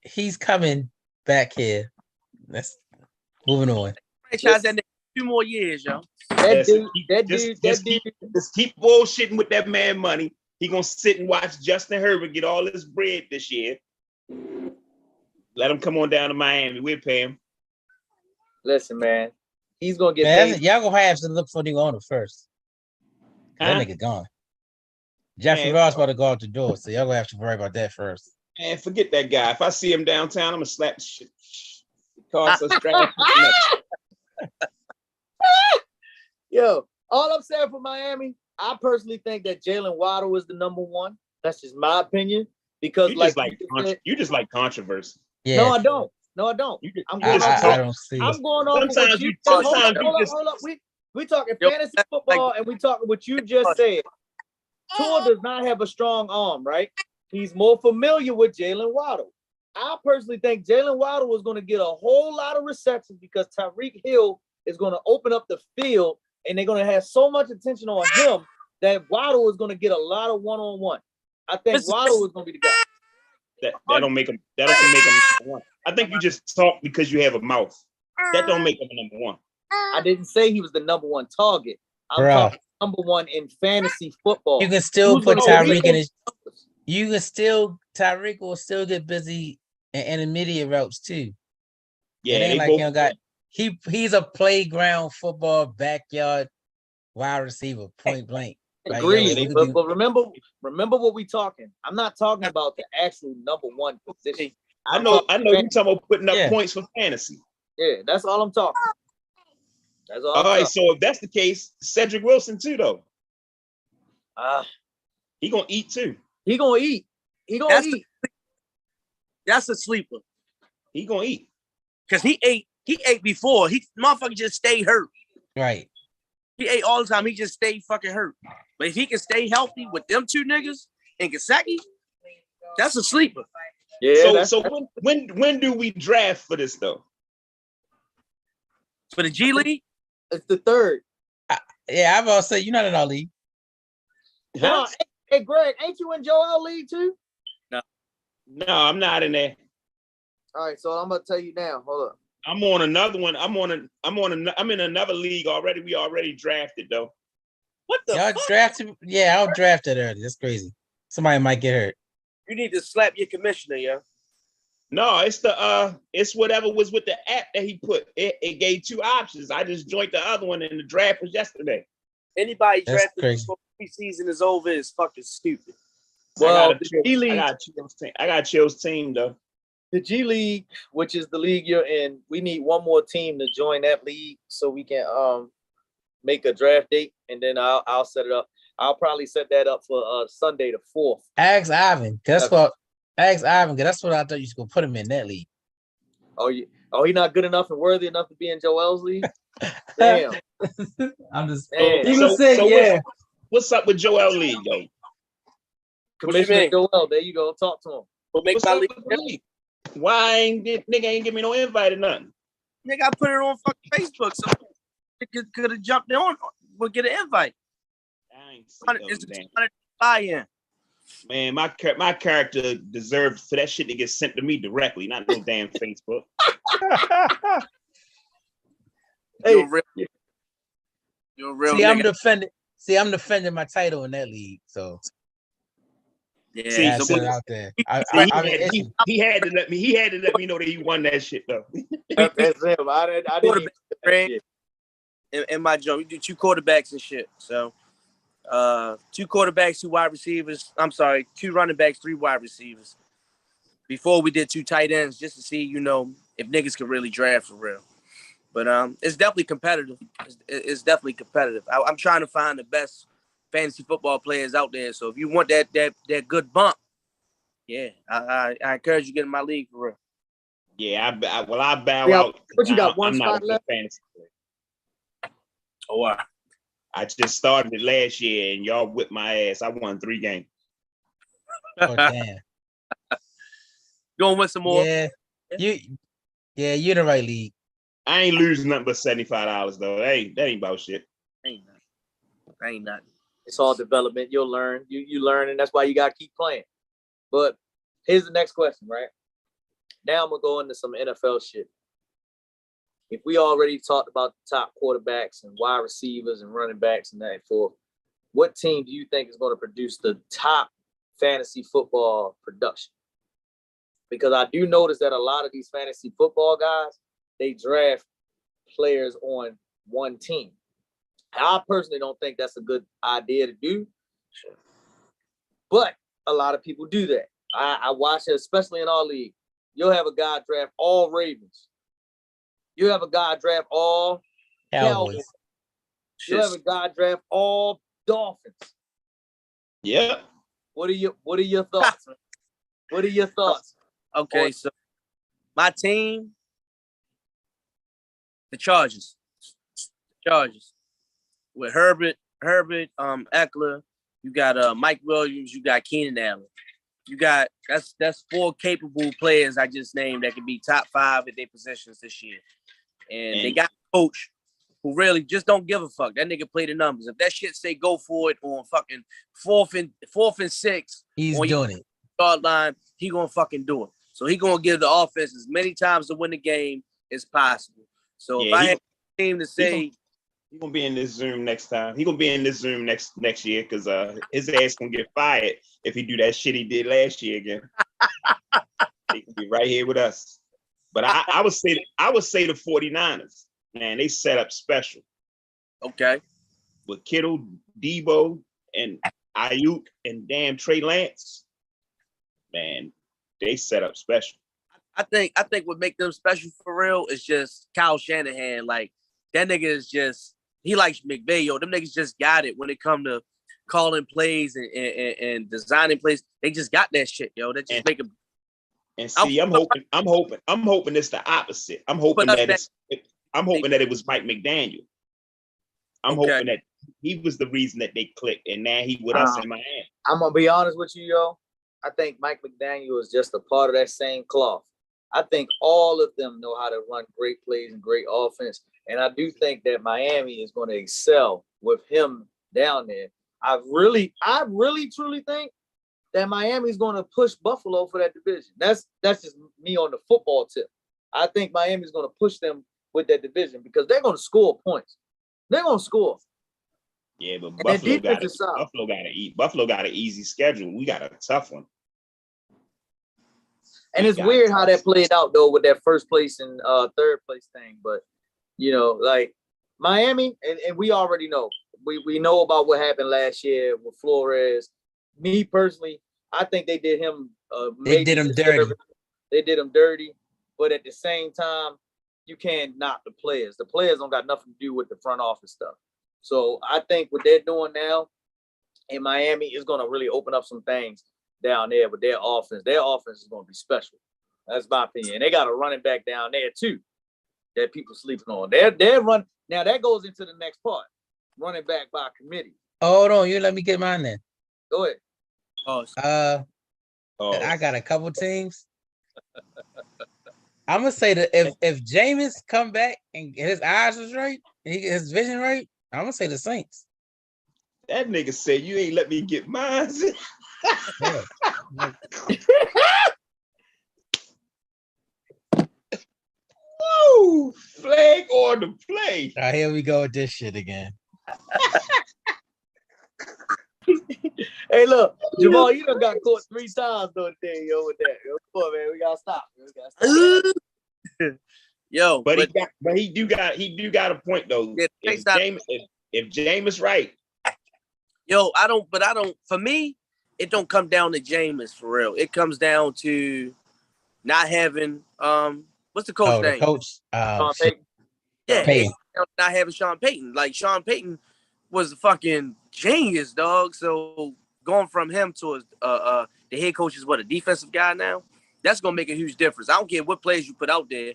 he's coming back here. Let's moving on. Franchise that nigga 2 more years, yo. That dude. Just keep bullshitting with that man money. He gonna sit and watch Justin Herbert get all his bread this year. Let him come on down to Miami. We'll pay him. Listen, man. He's gonna get paid. Y'all gonna have to look for the owner first. That nigga gone. Jeffrey Ross about to go out the door, so y'all gonna have to worry about that first. Man, forget that guy. If I see him downtown, I'm gonna slap the shit. Cost us trash. Yo, all I'm saying for Miami, I personally think that Jalen Waddle is the number one. That's just my opinion. Because you just like controversy. Yeah. No, I don't. I'm going off of what you said. Hold up. We talking fantasy football and we talking what you just said. Tua does not have a strong arm, right? He's more familiar with Jalen Waddle. I personally think Jalen Waddle is going to get a whole lot of receptions because Tyreek Hill is going to open up the field and they're going to have so much attention on him that Waddle is going to get a lot of one-on-one. I think Waddle is going to be the guy. That don't make him number one. I think you just talk because you have a mouth. That don't make him number one. I didn't say he was the number one target. I'm talking number one in fantasy football. You can still put Tyreek in his. Tyreek will still get busy in intermediate routes too. Yeah, it ain't like he don't got. He's a playground football backyard wide receiver, point blank. Agreed. But remember what we talking. I'm not talking about the actual number one position. I know you're talking about putting up points for fantasy. Yeah, that's all I'm talking. All right, so if that's the case, Cedric Wilson too, though. He gonna eat too. He gonna eat. That's a sleeper. He gonna eat. Cause he ate before. Motherfucker just stayed hurt. Right. He ate all the time. He just stayed fucking hurt. But if he can stay healthy with them two niggas and Gesicki, that's a sleeper. Yeah. So when do we draft for this though? For the G League? It's the third. I'm about to say you're not in our league. Huh? Hey Greg, ain't you in Joel League too? No, I'm not in there. All right, so I'm gonna tell you now. Hold up. I'm on another one. I'm in another league already. We already drafted though. What the y'all fuck? Drafted? Yeah, I'll draft it early. That's crazy. Somebody might get hurt. You need to slap your commissioner, yo. No, it's whatever was with the app that he put. It gave two options. I just joined the other one, and the draft was yesterday. Anybody drafted before preseason is over is fucking stupid. Well, I got Chill's team though. The G League, which is the league you're in, we need one more team to join that league so we can make a draft date, and then I'll set it up. I'll probably set that up for Sunday the 4th. Ask Ivan. That's what I thought you was gonna put him in that league. Oh, he not good enough and worthy enough to be in Joel's league? Damn. I'm just. What's up with Joel League though? Commissioner Joel, there you go. Talk to him. We'll make my league. Why ain't give me no invite or nothing? Nigga, I put it on fucking Facebook, so it could have jumped on. We'll get an invite. It's a buy-in. Man, my character deserves for that shit to get sent to me directly, not no damn Facebook. Hey, you're a real. I'm defending my title in that league, so. Yeah, so put it out there. He had to let me know that he won that shit though. That's him. I didn't. In my job, we do 2 quarterbacks and shit. So, 2 quarterbacks, 2 wide receivers. I'm sorry, 2 running backs, 3 wide receivers. Before we did 2 tight ends, just to see, if niggas could really draft for real. But it's definitely competitive. It's definitely competitive. I'm trying to find the best fantasy football players out there. So if you want that good bump, yeah, I encourage you to get in my league for real. Yeah, I bow out. But you got one spot left. Fantasy player. Oh wow. I just started it last year and y'all whipped my ass. I won 3 games. Oh damn. Going with some more. Yeah. You're in the right league. I ain't losing nothing but $75 though. Hey, that ain't about shit. Ain't nothing. It's all development. You'll learn. You learn, and that's why you gotta keep playing. But here's the next question, right? Now I'm gonna go into some NFL shit. If we already talked about the top quarterbacks and wide receivers and running backs and that forth, what team do you think is going to produce the top fantasy football production? Because I do notice that a lot of these fantasy football guys, they draft players on one team. I personally don't think that's a good idea to do, but a lot of people do that. I watch it, especially in our league. You'll have a guy draft all Ravens. You'll have a guy draft all Cowboys. You'll have a guy draft all Dolphins. Yeah. What are your thoughts? What are your thoughts? Okay, so my team, the Chargers. With Herbert, Eckler, you got Mike Williams, you got Keenan Allen. You got that's 4 capable players I just named that can be top 5 at their positions this year. And they got a coach who really just don't give a fuck. That nigga play the numbers. If that shit say go for it on fucking fourth and 6, he's doing it. Start line, he gonna fucking do it. So he gonna give the offense as many times to win the game as possible. So if I had a team to say he's gonna be in this Zoom next time. He's gonna be in this Zoom next year because his ass gonna get fired if he do that shit he did last year again. He can be right here with us. But I would say the 49ers, man, they set up special. Okay. With Kittle, Debo, and Ayuk, and damn Trey Lance, man, they set up special. I think what make them special for real is just Kyle Shanahan. Like that nigga is just he likes McVay, yo. Them niggas just got it when it come to calling plays and designing plays. They just got that shit, yo. They just make them. And see, I'm hoping it's the opposite. I'm hoping that it was Mike McDaniel. I'm hoping that he was the reason that they clicked, and now he with us in Miami. I'm gonna be honest with you, yo. I think Mike McDaniel is just a part of that same cloth. I think all of them know how to run great plays and great offense, and I do think that Miami is going to excel with him down there. I really truly think that Miami is going to push Buffalo for that division. That's just me on the football tip. I think Miami is going to push them with that division because they're going to score points. They're going to score. Yeah, but Buffalo got an easy schedule. We got a tough one. And it's weird how that played out though with that first place and third place thing. But you know, like Miami, and we already know. We know about what happened last year with Flores. Me personally, I think they did him. They did him dirty. They did him dirty, but at the same time, you can't knock the players. The players don't got nothing to do with the front office stuff. So I think what they're doing now in Miami is going to really open up some things down there with their offense. Their offense is going to be special. That's my opinion. And they got a running back down there too that people sleeping on. They're run now. That goes into the next part. Running back by committee. Hold on, you let me get mine then. Go ahead. I got a couple teams. I'm gonna say that if Jameis come back and his eyes was right, his vision right, I'm gonna say the Saints. That nigga said you ain't let me get mine. Woo! Flag on the play. All right, here we go with this shit again. Hey, look, Jamal, you done got caught 3 times though today, yo, with that. Yo, come on, man, we gotta stop. Yo, but he do got a point though. If Jameis right. Yo, I don't. For me, it don't come down to Jameis for real. It comes down to not having what's the coach name? The coach. Sean Payton. Yeah, Payton. not having Sean Payton. Like Sean Payton was a fucking genius, dog. So going from him to the head coach is a defensive guy now. That's gonna make a huge difference. I don't care what plays you put out there.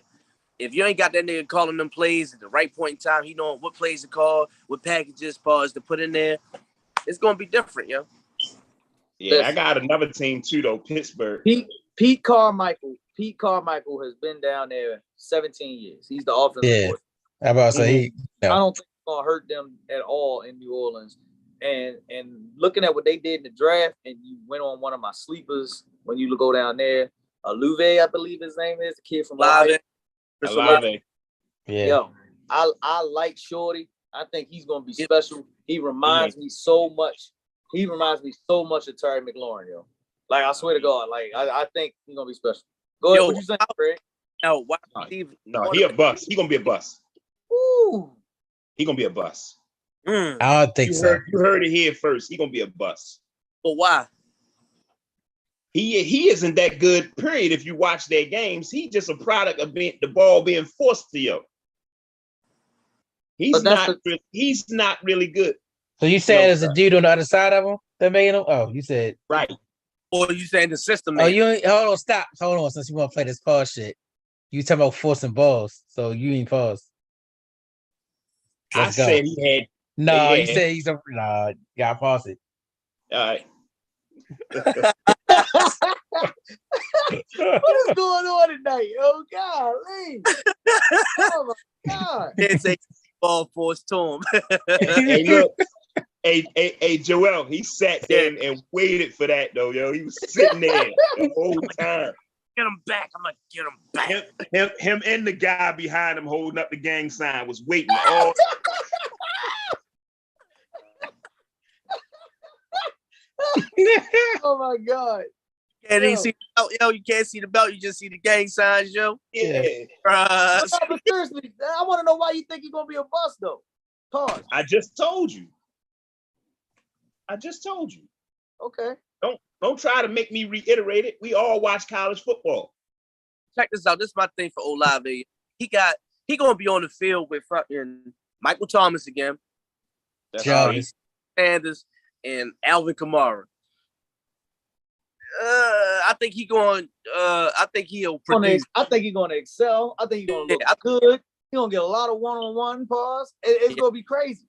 If you ain't got that nigga calling them plays at the right point in time, he know what plays to call, what packages, pause to put in there. It's gonna be different, yo. Yeah, I got another team too, though. Pittsburgh. Pete Carmichael has been down there 17 years. He's the offensive coordinator. How about say I don't think it's gonna hurt them at all in New Orleans. And looking at what they did in the draft, and you went on one of my sleepers when you go down there, Aluve, I believe his name is, the kid from Olave. Olave. Yeah. Yo, I like Shorty. I think he's gonna be special. He reminds me so much. He reminds me so much of Terry McLaurin, yo. Like I swear to God, like I think he's gonna be special. Go ahead, what you saying, Fred? No, why? No, he a bust. He gonna be a bust. Ooh. He gonna be a bust. I don't think so. You heard it here first. He gonna be a bust. But why? He isn't that good. Period. If you watch their games, he's just a product of the ball being forced to you. He's not really good. So you said there's a dude on the other side of him that made him? Oh, you said right. Or you saying the system? Man. Oh, you ain't, hold on, stop. Hold on, since you want to play this pause shit. You talking about forcing balls, so you ain't pause. I said he had. No, you said he's a. Nah, you gotta pause it. All right. What is going on tonight? Oh golly! Oh my God! It's a ball forced to him. Hey, look. Hey, Joel, he sat there and waited for that though, yo. He was sitting there the whole time. Get him back! I'm gonna get him back. Him and the guy behind him holding up the gang sign was waiting all. Oh my God! Can't even see the belt, yo. You can't see the belt. You just see the gang signs, yo. Yeah. But seriously, I want to know why you think he's gonna be a bust though. Pause. I just told you. Okay. Don't try to make me reiterate it. We all watch college football. Check this out. This is my thing for Olave. He gonna be on the field with fucking Michael Thomas again. That's Jarvis Sanders and Alvin Kamara. I think he'll produce. I think he's gonna excel. I think he's gonna look good. He's gonna get a lot of one-on-one pause. It's gonna be crazy.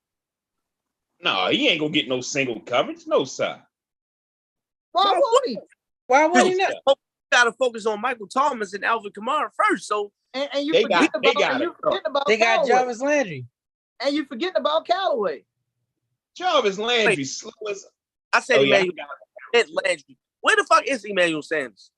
No, he ain't gonna get no single coverage. No, sir. Why won't he? Why would he not? You gotta focus on Michael Thomas and Alvin Kamara first. So and you forgetting about they got Callaway. Jarvis Landry. And you forgetting about Callaway. Jarvis Landry slow as I said Emmanuel Landry. Where the fuck is Emmanuel Sanders?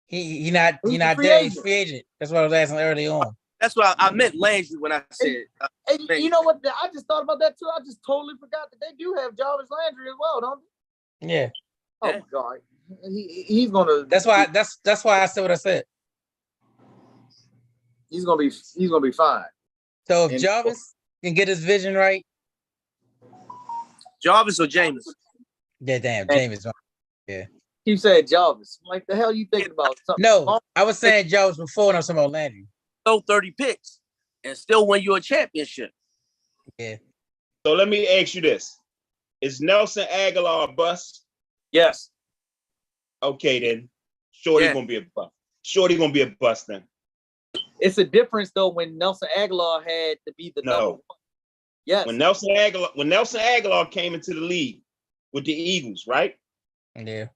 He not there. He's free agent. That's what I was asking early on. That's what I meant Landry when I said. And you know what? I just thought about that too. I just totally forgot that they do have Jarvis Landry as well, don't they? Yeah. Oh God, he's gonna. That's why I said what I said. He's gonna be fine. So if Jarvis can get his vision right, Jarvis or Jameis? Yeah, damn, Jameis. Yeah. You said Jarvis. Like the hell you thinking about? Something no, I was saying Jarvis before when I was talking about Landry. Throw 30 picks and still win you a championship. Yeah. So let me ask you this: is Nelson Aguilar a bust? Yes. Okay, then. Shorty gonna be a bust. Shorty gonna be a bust then. It's a difference though when Nelson Aguilar had to be the number one. Yes. When Nelson Aguilar came into the league with the Eagles, right? Yeah.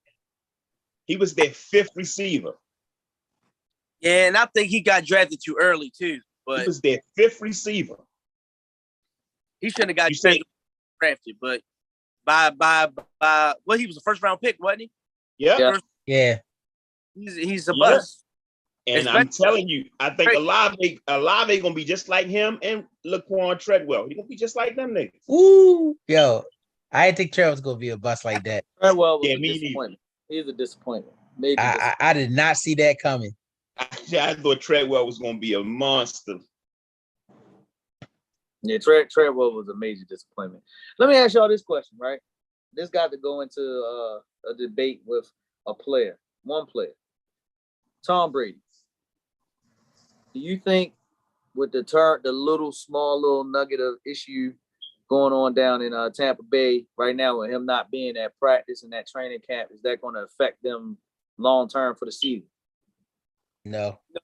He was their fifth receiver. Yeah, and I think he got drafted too early too. But he was their fifth receiver. He shouldn't have got drafted, but by well, he was a first round pick, wasn't he? Yeah. Yeah. He's a bust. And I'm telling you, I think Olave gonna be just like him and Laquan Treadwell. He gonna be just like them niggas. Ooh, yo, I didn't think Treadwell was gonna be a bust like that. Treadwell was a disappointment. He's a disappointment. Maybe I did not see that coming. I thought Treadwell was gonna be a monster. Yeah, Treadwell was a major disappointment. Let me ask y'all this question, right? This got to go into a debate with one player, Tom Brady. Do you think with the small little nugget of issue going on down in Tampa Bay right now with him not being at practice and that training camp, is that going to affect them long term for the season? No. I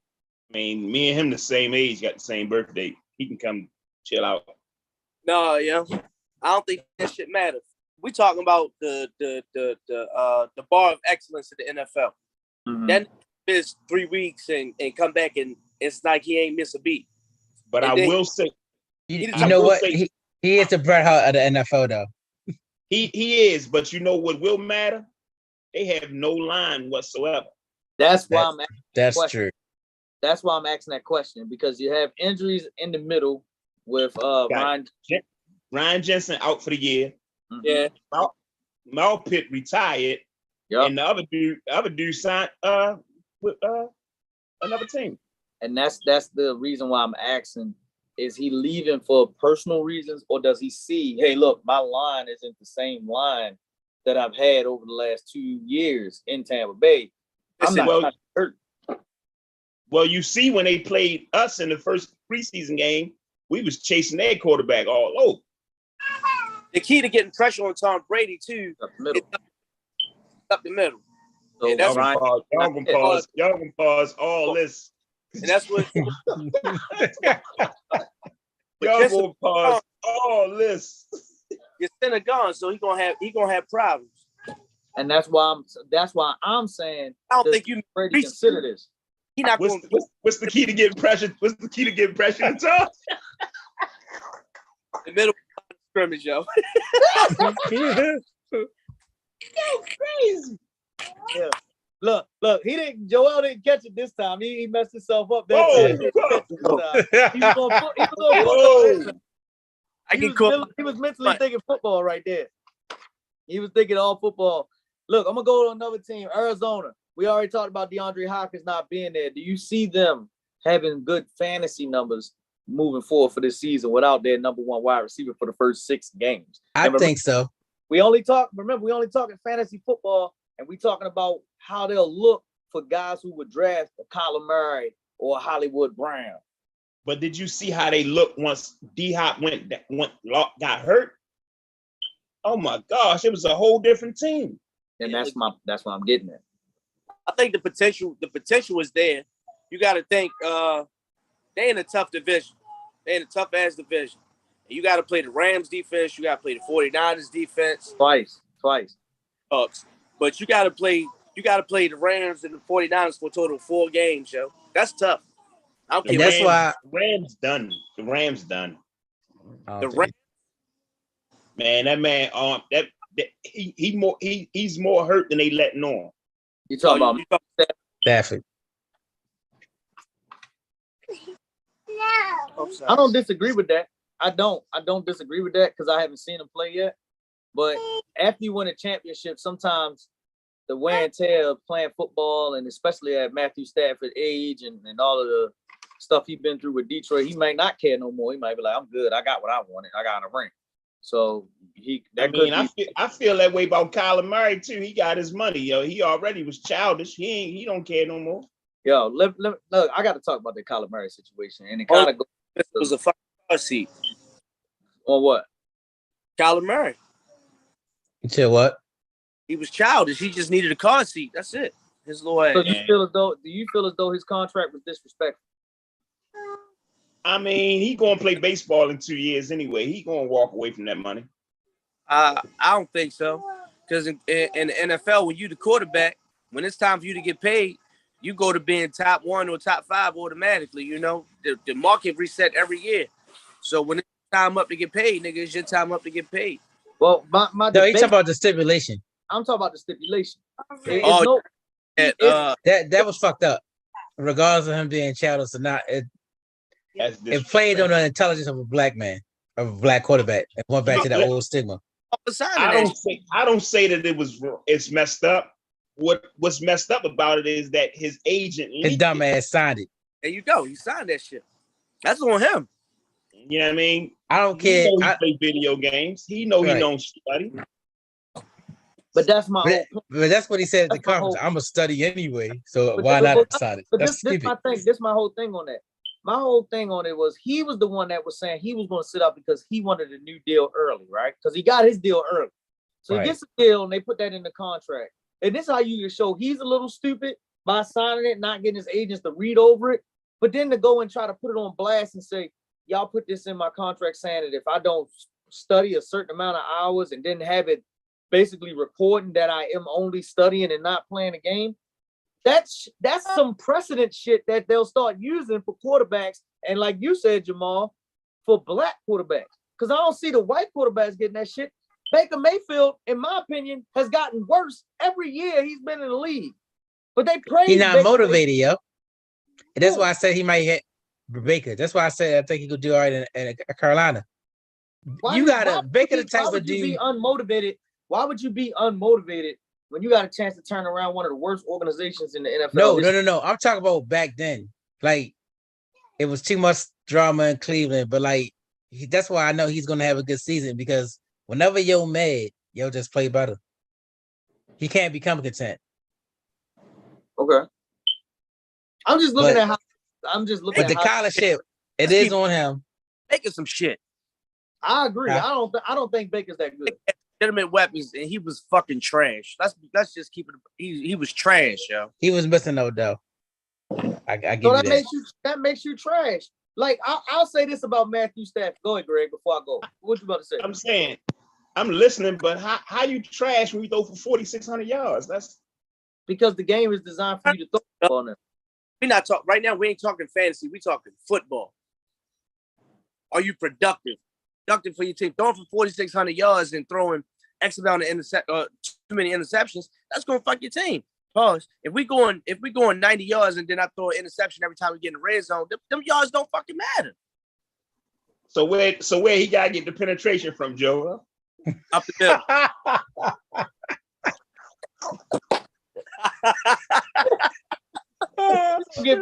mean, me and him the same age, got the same birthday. He can come chill out. No, yeah. I don't think that shit matters. We talking about the bar of excellence in the NFL. Mm-hmm. Then miss 3 weeks and come back and it's like he ain't miss a beat. But I will say, you know what? He is the Bret Hart of the NFL though. He is, but you know what will matter? They have no line whatsoever. That's why I'm asking that's true. That's why I'm asking that question, because you have injuries in the middle with Ryan Jensen out for the year. Mm-hmm. Yeah. Malpit retired. Yep. And the other dude signed with another team. And that's the reason why I'm asking, is he leaving for personal reasons, or does he see, hey, look, my line isn't the same line that I've had over the last 2 years in Tampa Bay. I'm not hurt. Well, you see, when they played us in the first preseason game, we was chasing their quarterback all over. The key to getting pressure on Tom Brady too, up the middle. Up the middle. So that's y'all gonna pause all this. And that's what y'all gonna pause all this. Your center gone, so he gonna have problems. And that's why I'm saying I don't think you Brady consider this. He not what's the key to getting pressure? What's the key to getting pressure to Tom? The middle scrimmage, yo. Crazy. Yeah. Look, Joel didn't catch it this time. He messed himself up that time. He was mentally thinking football right there. He was thinking all football. Look, I'm gonna go to another team, Arizona. We already talked about DeAndre Hopkins not being there. Do you see them having good fantasy numbers moving forward for this season without their number one wide receiver for the first 6 games? I think so. We only talking fantasy football, and we talking about how they'll look for guys who would draft a Kyler Murray or a Hollywood Brown. But did you see how they looked once D-Hop got hurt? Oh my gosh, it was a whole different team. And that's what I'm getting at. I think the potential is there. You got to think they in a tough division. They in a tough ass division. And you got to play the Rams defense. You got to play the 49ers defense. Twice. But you got to play the Rams and the 49ers for a total of 4 games, yo. That's tough. And that's why Rams done. The Rams done. The Rams. Man, that man he's more hurt than they letting on. You talking about Stafford? I don't disagree with that. I don't disagree with that because I haven't seen him play yet. But after you win a championship, sometimes the wear and tear of playing football, and especially at Matthew Stafford's age and all of the stuff he's been through with Detroit, he might not care no more. He might be like, I'm good. I got what I wanted. I got a ring. So I feel that way about Kyler Murray too. He got his money, yo. He already was childish. He don't care no more. Yo, look, I got to talk about the Kyler Murray situation, and it kind of goes. It was a fucking car seat. On what? Kyler Murray. You said what? He was childish. He just needed a car seat. That's it. His little ass. So do you feel as though his contract was disrespectful? I mean, he gonna play baseball in 2 years anyway. He gonna walk away from that money. I don't think so. Because in the NFL, when you the quarterback, when it's time for you to get paid, you go to being top 1 or top 5 automatically. You know, the market reset every year. So when it's time up to get paid, nigga, it's your time up to get paid. Well, you talking about the stipulation. I'm talking about the stipulation. That was fucked up. Regardless of him being childish or not, it played on the intelligence of a black man, of a black quarterback, and went back to that old stigma. I don't say that it's messed up. What's messed up about it is that his agent, his dumb ass, signed it. There you go. He signed that shit. That's on him. You know what I mean? I don't care. He play video games. He know he don't study. But that's my whole but that's what he said at the conference. I'm gonna study anyway, so why not decide it? But this my whole thing on that. My whole thing on it was he was the one that was saying he was going to sit out because he wanted a new deal early, right? Because he got his deal early. So he gets a deal and they put that in the contract. And this is how you can show he's a little stupid by signing it, not getting his agents to read over it. But then to go and try to put it on blast and say, y'all put this in my contract saying that if I don't study a certain amount of hours and then have it basically recording that I am only studying and not playing a game, that's some precedent shit that they'll start using for quarterbacks. And like you said, Jamal, for black quarterbacks. Because I don't see the white quarterbacks getting that shit. Baker Mayfield, in my opinion, has gotten worse every year he's been in the league. But they praise He's not Baker motivated, yo. And that's Who? why I said he might hit Baker. That's why I said I think he could do all right in Carolina. Why Baker the type why of would you be dude. unmotivated? Why would you be unmotivated when you got a chance to turn around one of the worst organizations in the NFL? No. I'm talking about back then. Like, it was too much drama in Cleveland, but like that's why I know he's gonna have a good season because whenever you're mad, you'll just play better. He can't become content. Okay. I'm just looking But- at how But the college shit, it is on him. Making some shit. I agree. Huh? I don't think Baker's that good. Legitimate weapons, and he was fucking trash. Let's just keep it. He was trash, yo. He was missing though. I give So you that makes you trash. Like I'll say this about Matthew Stafford. Go ahead, Greg. Before I go, what you about to say? I'm saying, I'm listening, but how you trash when you throw for 4,600 yards? That's Because the game is designed for you to throw the ball now. We not talking right now. We ain't talking fantasy. We talking football. Are you productive? Productive for your team. Throwing for 4,600 yards and throwing X amount of too many interceptions. That's gonna fuck your team. Pause. If we going 90 yards and then I throw an interception every time we get in the red zone, them yards don't fucking matter. so where he gotta get the penetration from, Joe? Up the middle.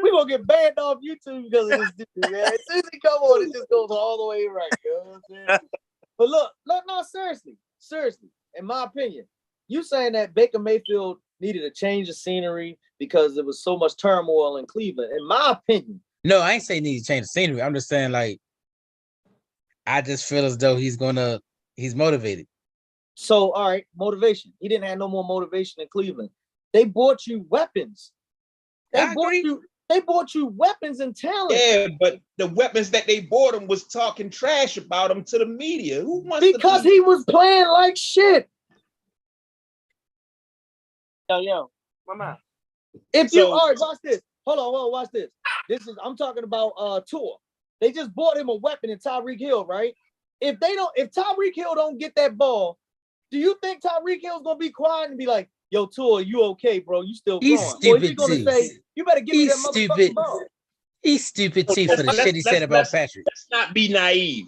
We gonna get banned off YouTube because of this dude, man. As soon as he come on, it just goes all the way right. You know what I'm saying? But look, no, seriously, in my opinion, you saying that Baker Mayfield needed a change of scenery because there was so much turmoil in Cleveland. In my opinion, No, I ain't saying he need to change the scenery. I'm just saying, like, I just feel as though he's motivated. so all right, motivation. He didn't have no more motivation in Cleveland. They bought you weapons. They bought you weapons and talent. Yeah, but the weapons that they bought him was talking trash about him to the media. Who wants Because he was playing like shit. Yo, mama. If you all right, watch this. Hold on, watch this. I'm talking about Tua. They just bought him a weapon in Tyreek Hill, right? If Tyreek Hill don't get that ball, do you think Tyreek Hill's gonna be quiet and be like, yo, Tua, you okay, bro? You still growing? He's stupid or is he gonna too. say, you better give me that He's motherfucking stupid. ball? He's stupid too for the shit he said about Patrick. Let's not be naive.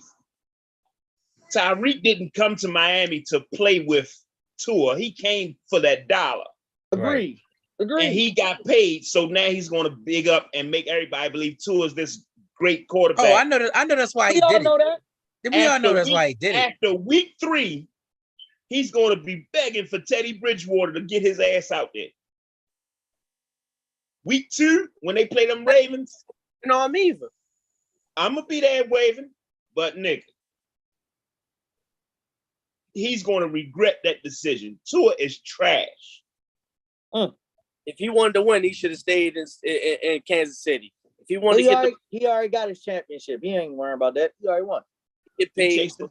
Tyreek didn't come to Miami to play with Tua. He came for that dollar. Agreed. And he got paid, so now he's going to big up and make everybody believe Tua is this great quarterback. Oh, I know that's why he did it. Know that. We all know that's why he did it. After week 3, he's going to be begging for Teddy Bridgewater to get his ass out there. Week 2, when they play them Ravens, I'm either. I'm going to be there waving, but nigga, he's going to regret that decision. Tua is trash. If he wanted to win, he should have stayed in Kansas City. If he wanted to get he already got his championship. He ain't worrying about that. He already won. Get paid. He chased the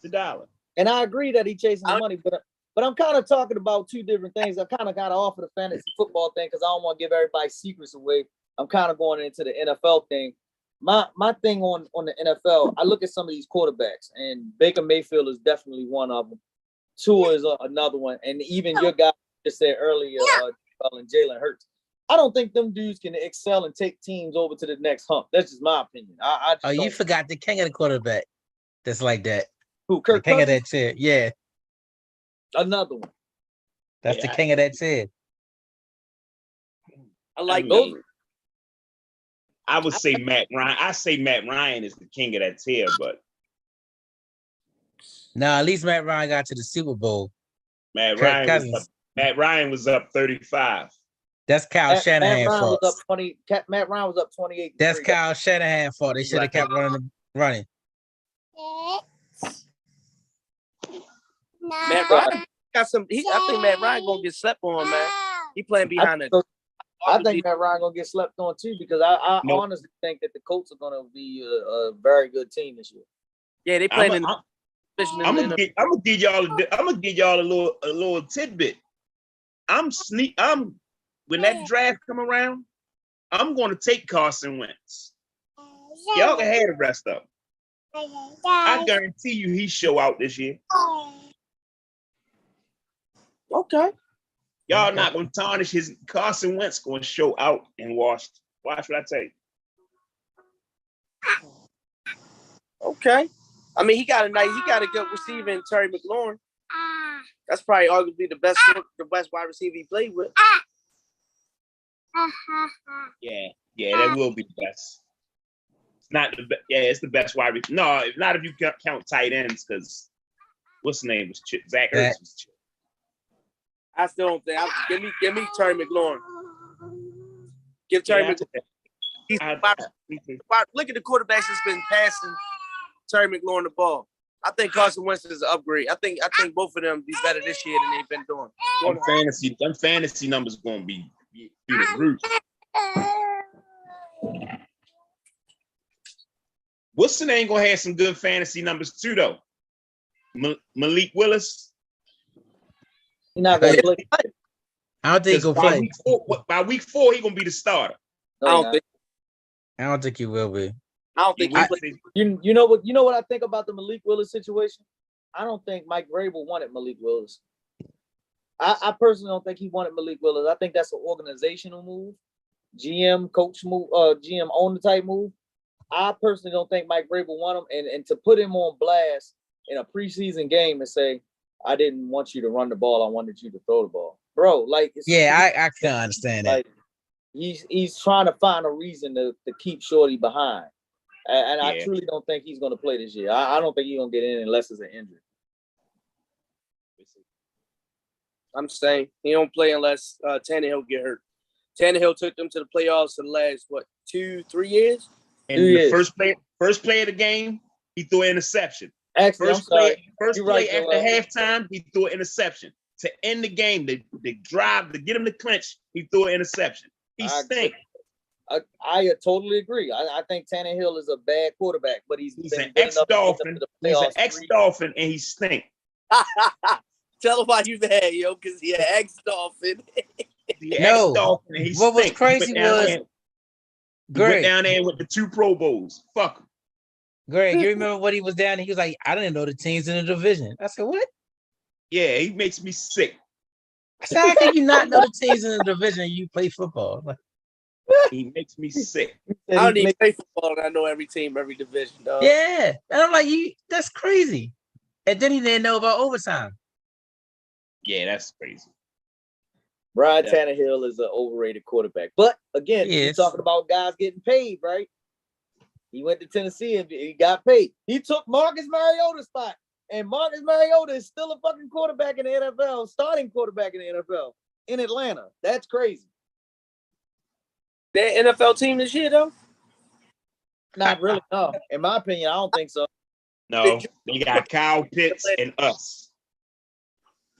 dollar. And I agree that he chasing the money, but I'm kind of talking about two different things. I kind of got off of the fantasy football thing because I don't want to give everybody secrets away. I'm kind of going into the NFL thing. My thing on the NFL, I look at some of these quarterbacks, and Baker Mayfield is definitely one of them. Tua is another one, and even your guy just said earlier, and Jalen Hurts. I don't think them dudes can excel and take teams over to the next hump. That's just my opinion. You forgot the king of the quarterback that's like that. Who, Kirk the king Cousins? of that chair. Yeah. Another one. That's the king of that chair. I like those. I would say Matt Ryan. I say Matt Ryan is the king of that tier, but no, at least Matt Ryan got to the Super Bowl. Matt Ryan was up 35. That's Kyle Shanahan's fault. Matt Ryan was up 28. That's Kyle Shanahan's fault. They should have kept running. Matt Ryan got some. I think Matt Ryan gonna get slept on, man. He playing behind it. I think Matt Ryan gonna get slept on too because I honestly think that the Colts are gonna be a very good team this year. Yeah, they playing I'm gonna give y'all a little tidbit. When that draft come around, I'm gonna take Carson Wentz. Y'all can have the rest of them. I guarantee you he show out this year. Okay. Y'all not gonna tarnish his Carson Wentz gonna show out in Washington. Watch what I tell you. Okay. I mean, he got a good receiver in Terry McLaurin. That's probably arguably the best wide receiver he played with. Yeah, that will be the best. It's not the best. Yeah, it's the best wide receiver. No, not if you count tight ends, because what's the name was Zach Ertz was Chip. I still don't think. Give me Terry McLaurin. Give Terry McLaurin. Look at the quarterbacks that's been passing Terry McLaurin the ball. I think Carson Wentz is an upgrade. I think both of them be better this year than they've been doing. Them fantasy numbers gonna be through the roof. Wilson ain't gonna have some good fantasy numbers too, though. Malik Willis. He's not gonna play. I don't think he'll play. By week 4, he's gonna be the starter. I don't think he will be. I don't think you know what I think about the Malik Willis situation? I don't think Mike Vrabel wanted Malik Willis. I personally don't think he wanted Malik Willis. I think that's an organizational move, GM coach move, GM owner type move. I personally don't think Mike Vrabel wanted him, and to put him on blast in a preseason game and say, I didn't want you to run the ball, I wanted you to throw the ball, bro. Like, I can understand that. Like, he's trying to find a reason to keep Shorty behind. And I truly don't think he's going to play this year. I don't think he's going to get in unless it's an injury. I'm saying he don't play unless Tannehill get hurt. Tannehill took them to the playoffs in the last, 2-3 years? And the first play of the game, he threw an interception. Actually, first play after halftime, he threw an interception. To end the game, the drive, to get him to clinch, he threw an interception. He stink. I totally agree. I think Tannehill is a bad quarterback, but he's an ex-Dolphin. He's an ex-Dolphin, and he stink. Tell him why you mad, yo, because he's an ex-Dolphin. Ex-Dolphin, and he what was crazy was Greg went down there with the 2 Pro Bowls. Fuck him. Greg, you remember what he was down there? He was like, I didn't know the teams in the division. I said, what? Yeah, he makes me sick. I said, how can you not know the teams in the division and you play football? Like, he makes me sick. I don't even play football and I know every team, every division, dog. Yeah. And I'm like, that's crazy. And then he didn't know about overtime. Yeah, that's crazy. Brian Tannehill is an overrated quarterback. But again, you're talking about guys getting paid, right? He went to Tennessee and he got paid. He took Marcus Mariota's spot. And Marcus Mariota is still a fucking quarterback in the NFL, starting quarterback in the NFL in Atlanta. That's crazy. That NFL team this year, though? Not really, no. In my opinion, I don't think so. No, they got Kyle Pitts and us.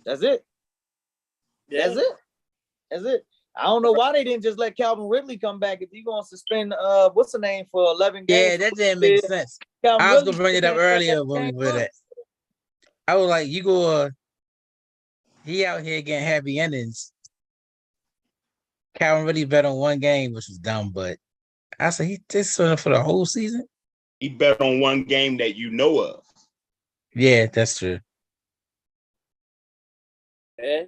That's it. Yeah. That's it. I don't know why they didn't just let Calvin Ridley come back. If you're going to suspend, what's the name, for 11 games? Yeah, that didn't make sense. I was going to bring it up earlier when we were that. I was like, he out here getting happy endings. Calvin really bet on one game, which was dumb, but I said he did something for the whole season. He bet on one game that you know of. Yeah, that's true. Yeah.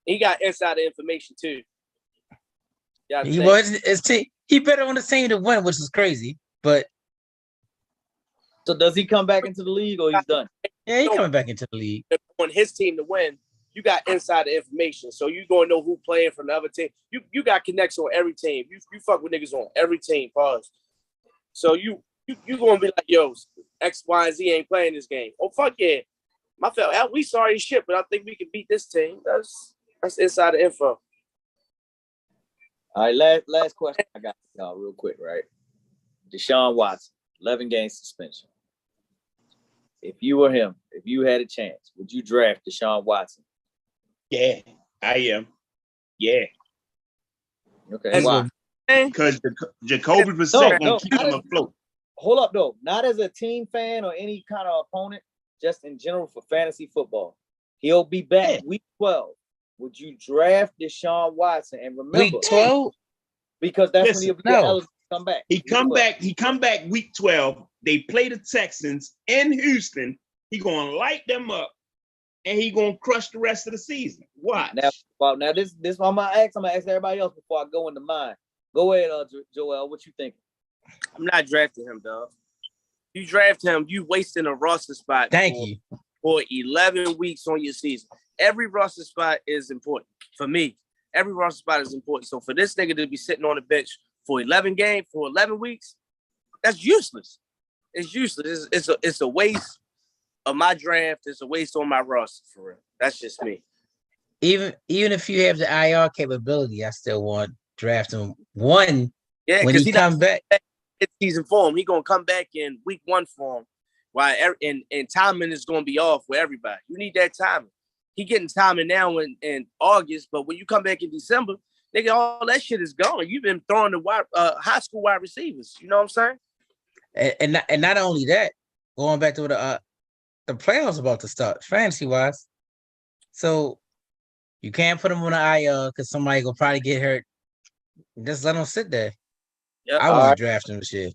He got insider information too. He bet on the team to win, which is crazy. But so does he come back into the league or he's done? Yeah, he's coming back into the league. On his team to win, you got insider information. So you gonna know who playing from the other team. You got connections on every team. You fuck with niggas on every team, pause. So you gonna be like, yo, X, Y, and Z ain't playing this game. Oh, fuck yeah. My fella, we sorry as shit, but I think we can beat this team. That's insider info. All right, last question I got for y'all real quick, right? Deshaun Watson, 11 game suspension. If you were him, if you had a chance, would you draft Deshaun Watson? Yeah, I am. Yeah. Okay, why? Because Jacoby Brissett gonna keep him afloat. Hold up, though. Not as a team fan or any kind of opponent, just in general for fantasy football. He'll be back week 12. Would you draft Deshaun Watson? And remember, week 12? Because that's when he'll be eligible Come back. He come back week 12. They play the Texans in Houston. He gonna light them up, and he gonna crush the rest of the season. Watch. Now this I'm gonna ask everybody else before I go into mine. Go ahead, Joel. What you think? I'm not drafting him, dog. You draft him, you wasting a roster spot. Thank you. For 11 weeks on your season. Every roster spot is important for me. Every roster spot is important. So for this nigga to be sitting on the bench for 11 weeks, that's useless. It's useless. It's a waste of my draft. It's a waste on my roster for real. That's just me. Even if you have the IR capability, I still want draft him one. Yeah, when he come back. Season form. He gonna come back in week 1 form. Why? And timing is gonna be off for everybody. You need that timing. He getting timing now in August, but when you come back in December, nigga, all that shit is gone. You've been throwing the high school wide receivers. You know what I'm saying? And not only that, going back to the playoffs about to start, fantasy wise. So you can't put him on the IR because somebody will probably get hurt. Just let him sit there. Yep. I wouldn't draft him this year.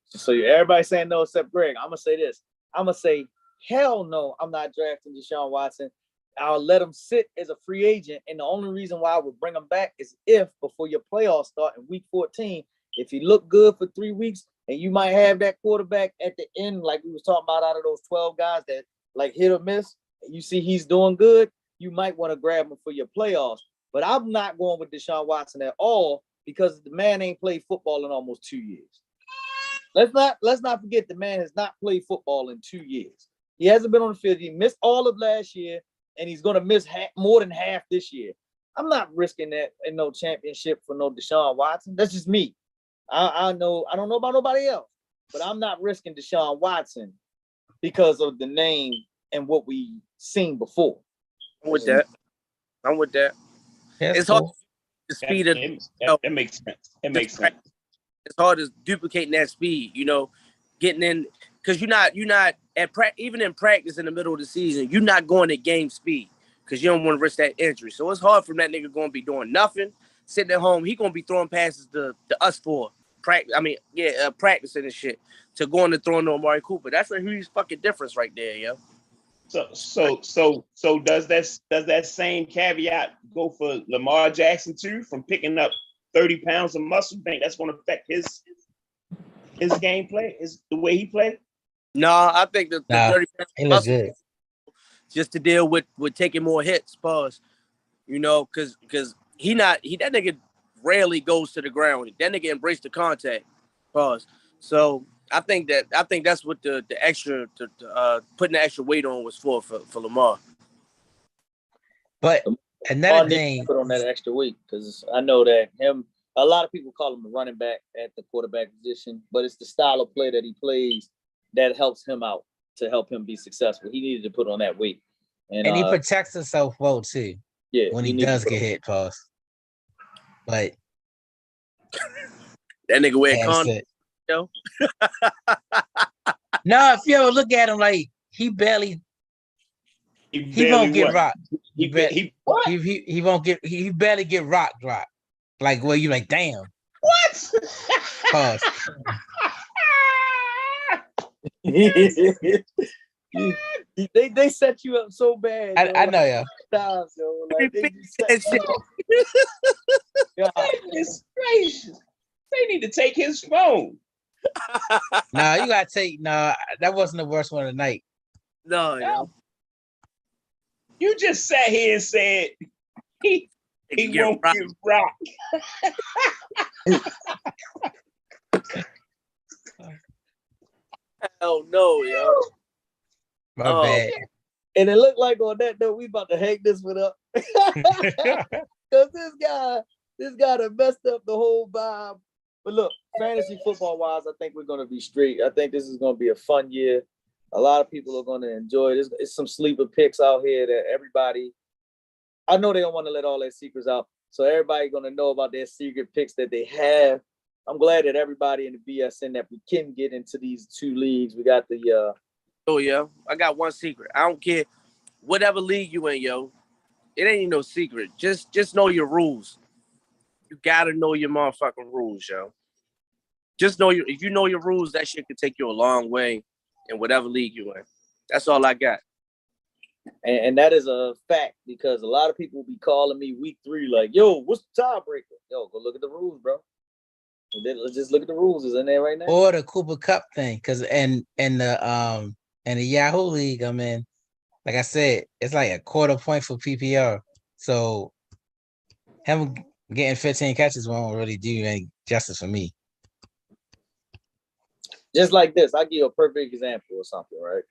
So everybody saying no except Greg. I'm gonna say this. I'm gonna say hell no. I'm not drafting Deshaun Watson. I'll let him sit as a free agent. And the only reason why I would bring him back is if before your playoffs start in week 14, if he looked good for 3 weeks, and you might have that quarterback at the end, like we was talking about, out of those 12 guys that like hit or miss, and you see he's doing good, you might want to grab him for your playoffs. But I'm not going with Deshaun Watson at all because the man ain't played football in almost 2 years. Let's not forget the man has not played football in 2 years. He hasn't been on the field. He missed all of last year, and he's going to miss more than half this year. I'm not risking that in no championship for no Deshaun Watson. That's just me. I don't know about nobody else, but I'm not risking Deshaun Watson because of the name and what we seen before. I'm with that. That's it's cool. hard to speed that makes sense. It makes sense. It's hard as duplicating that speed, getting in because you're not even in practice in the middle of the season, you're not going at game speed because you don't want to risk that injury. So it's hard for that nigga going to be doing nothing, sitting at home. He going to be throwing passes to us for practice. Practicing and shit to going to throwing to Amari Cooper. That's a huge fucking difference right there, yo. So does that same caveat go for Lamar Jackson too, from picking up 30 pounds of muscle? You think that's going to affect his gameplay, the way he played? No, I think the 30 pounds he looks good. Just to deal with taking more hits, pause. Because that nigga rarely goes to the ground. That nigga embraced the contact, pause. So I think that's what the extra putting the extra weight on was for Lamar. But another thing, put on that extra weight because I know that a lot of people call him a running back at the quarterback position, but it's the style of play that he plays that helps him out to help him be successful. He needed to put on that weight, and he protects himself well too. Yeah, when he does get hit, pause. But that nigga wear condoms. No, if you ever look at him, like he barely won't get rocked. He barely get rock dropped. Like where you like, damn. What? Pause. They set you up so bad. I know, yeah. Times, like, Goodness gracious. They need to take his phone. Nah, you gotta take. Nah, that wasn't the worst one of the night. No. You just sat here and said he won't get rocked. Hell no, yo. My bad. And it looked like on that note, we about to hang this one up. Because this guy that messed up the whole vibe. But look, fantasy football wise, I think we're going to be straight. I think this is going to be a fun year. A lot of people are going to enjoy it. It's some sleeper picks out here that everybody, I know they don't want to let all their secrets out. So everybody going to know about their secret picks that they have. I'm glad that everybody in the BSN that we can get into these two leagues. We got the Oh yeah, I got one secret. I don't care whatever league you in, yo. It ain't no secret. Just know your rules. You gotta know your motherfucking rules, yo. just know if you know your rules, that shit could take you a long way in whatever league you're in. That's all I got. And that is a fact because a lot of people be calling me week 3 like, yo, what's the tiebreaker? Yo, go look at the rules, bro. And then let's just look at the rules. Is in there right now. Or the Cooper Cup thing, because in the Yahoo League I'm in, like I said, it's like a quarter point for PPR. So him getting 15 catches won't really do any justice for me. Just like this, I'll give you a perfect example or something, right?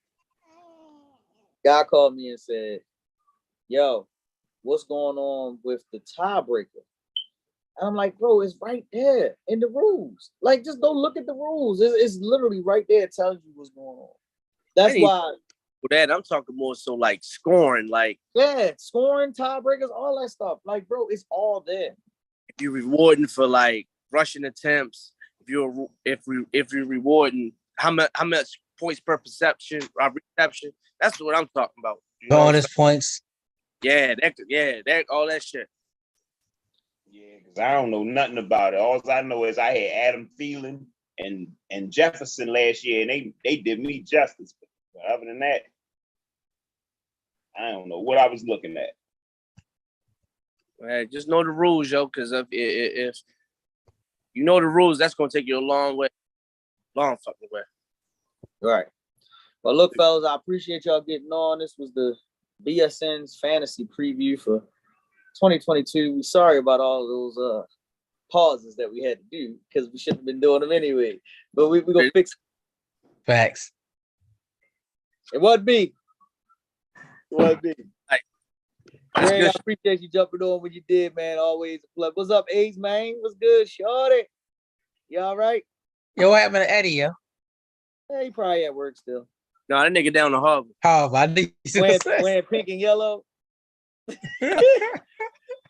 Guy called me and said, yo, what's going on with the tiebreaker? And I'm like, bro, it's right there in the rules. Like, just go look at the rules. It's literally right there telling you what's going on. That's why. For that, I'm talking more so like scoring, like scoring, tiebreakers, all that stuff. Like, bro, it's all there. If you're rewarding for like rushing attempts, if you're rewarding how much points per reception, that's what I'm talking about. Bonus points. Yeah, that all that shit. Yeah, because I don't know nothing about it. All I know is I had Adam Thielen and Jefferson last year, and they did me justice. But other than that, I don't know what I was looking at. Right, just know the rules, yo, because if you know the rules, that's gonna take you a long fucking way. Right. Well, look, fellas, I appreciate y'all getting on. This was the BSN's fantasy preview for 2022. We're sorry about all of those pauses that we had to do because we shouldn't have been doing them anyway. But we're gonna fix it. Facts. It wasn't me. It wasn't me. Greg, I appreciate you jumping on when you did, man. Always a pleasure. What's up, Ace, man? What's good, shorty? You all right? Yo, what happened to Eddie, yo? Hey, he probably at work still. No, that nigga down the Harvard. How I need wearing pink and yellow.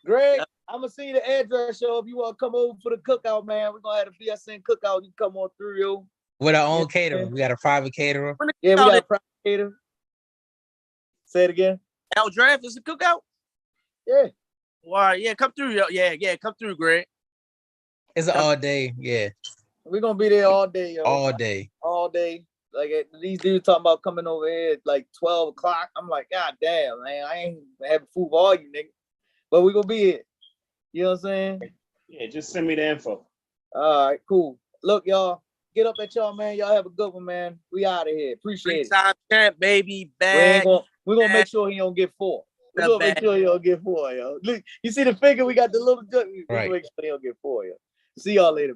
Greg, I'm gonna see the address show if you want to come over for the cookout, man. We're gonna have a BSN cookout. You come on through, yo. With our own caterer. We got a private caterer. Yeah, we got a private caterer. Say it again. Al Draft is a cookout? Yeah. All right, yeah, come through, yo. Yeah, come through, Greg. It's an all day, yeah. We're gonna be there all day, yo. All day. All day. Like these dudes talking about coming over here at like 12 o'clock. I'm like, God damn, man, I ain't having food for all you niggas. But we gonna be here. You know what I'm saying? Yeah, just send me the info. All right, cool. Look, y'all, get up at y'all, man. Y'all have a good one, man. We out of here. Appreciate it. Time champ, baby, back. We're gonna make sure he don't get 4. We're gonna make sure he don't get 4, yo. Look, you see the figure? We got the little. We're gonna make sure he don't get 4, yo. See y'all later, man.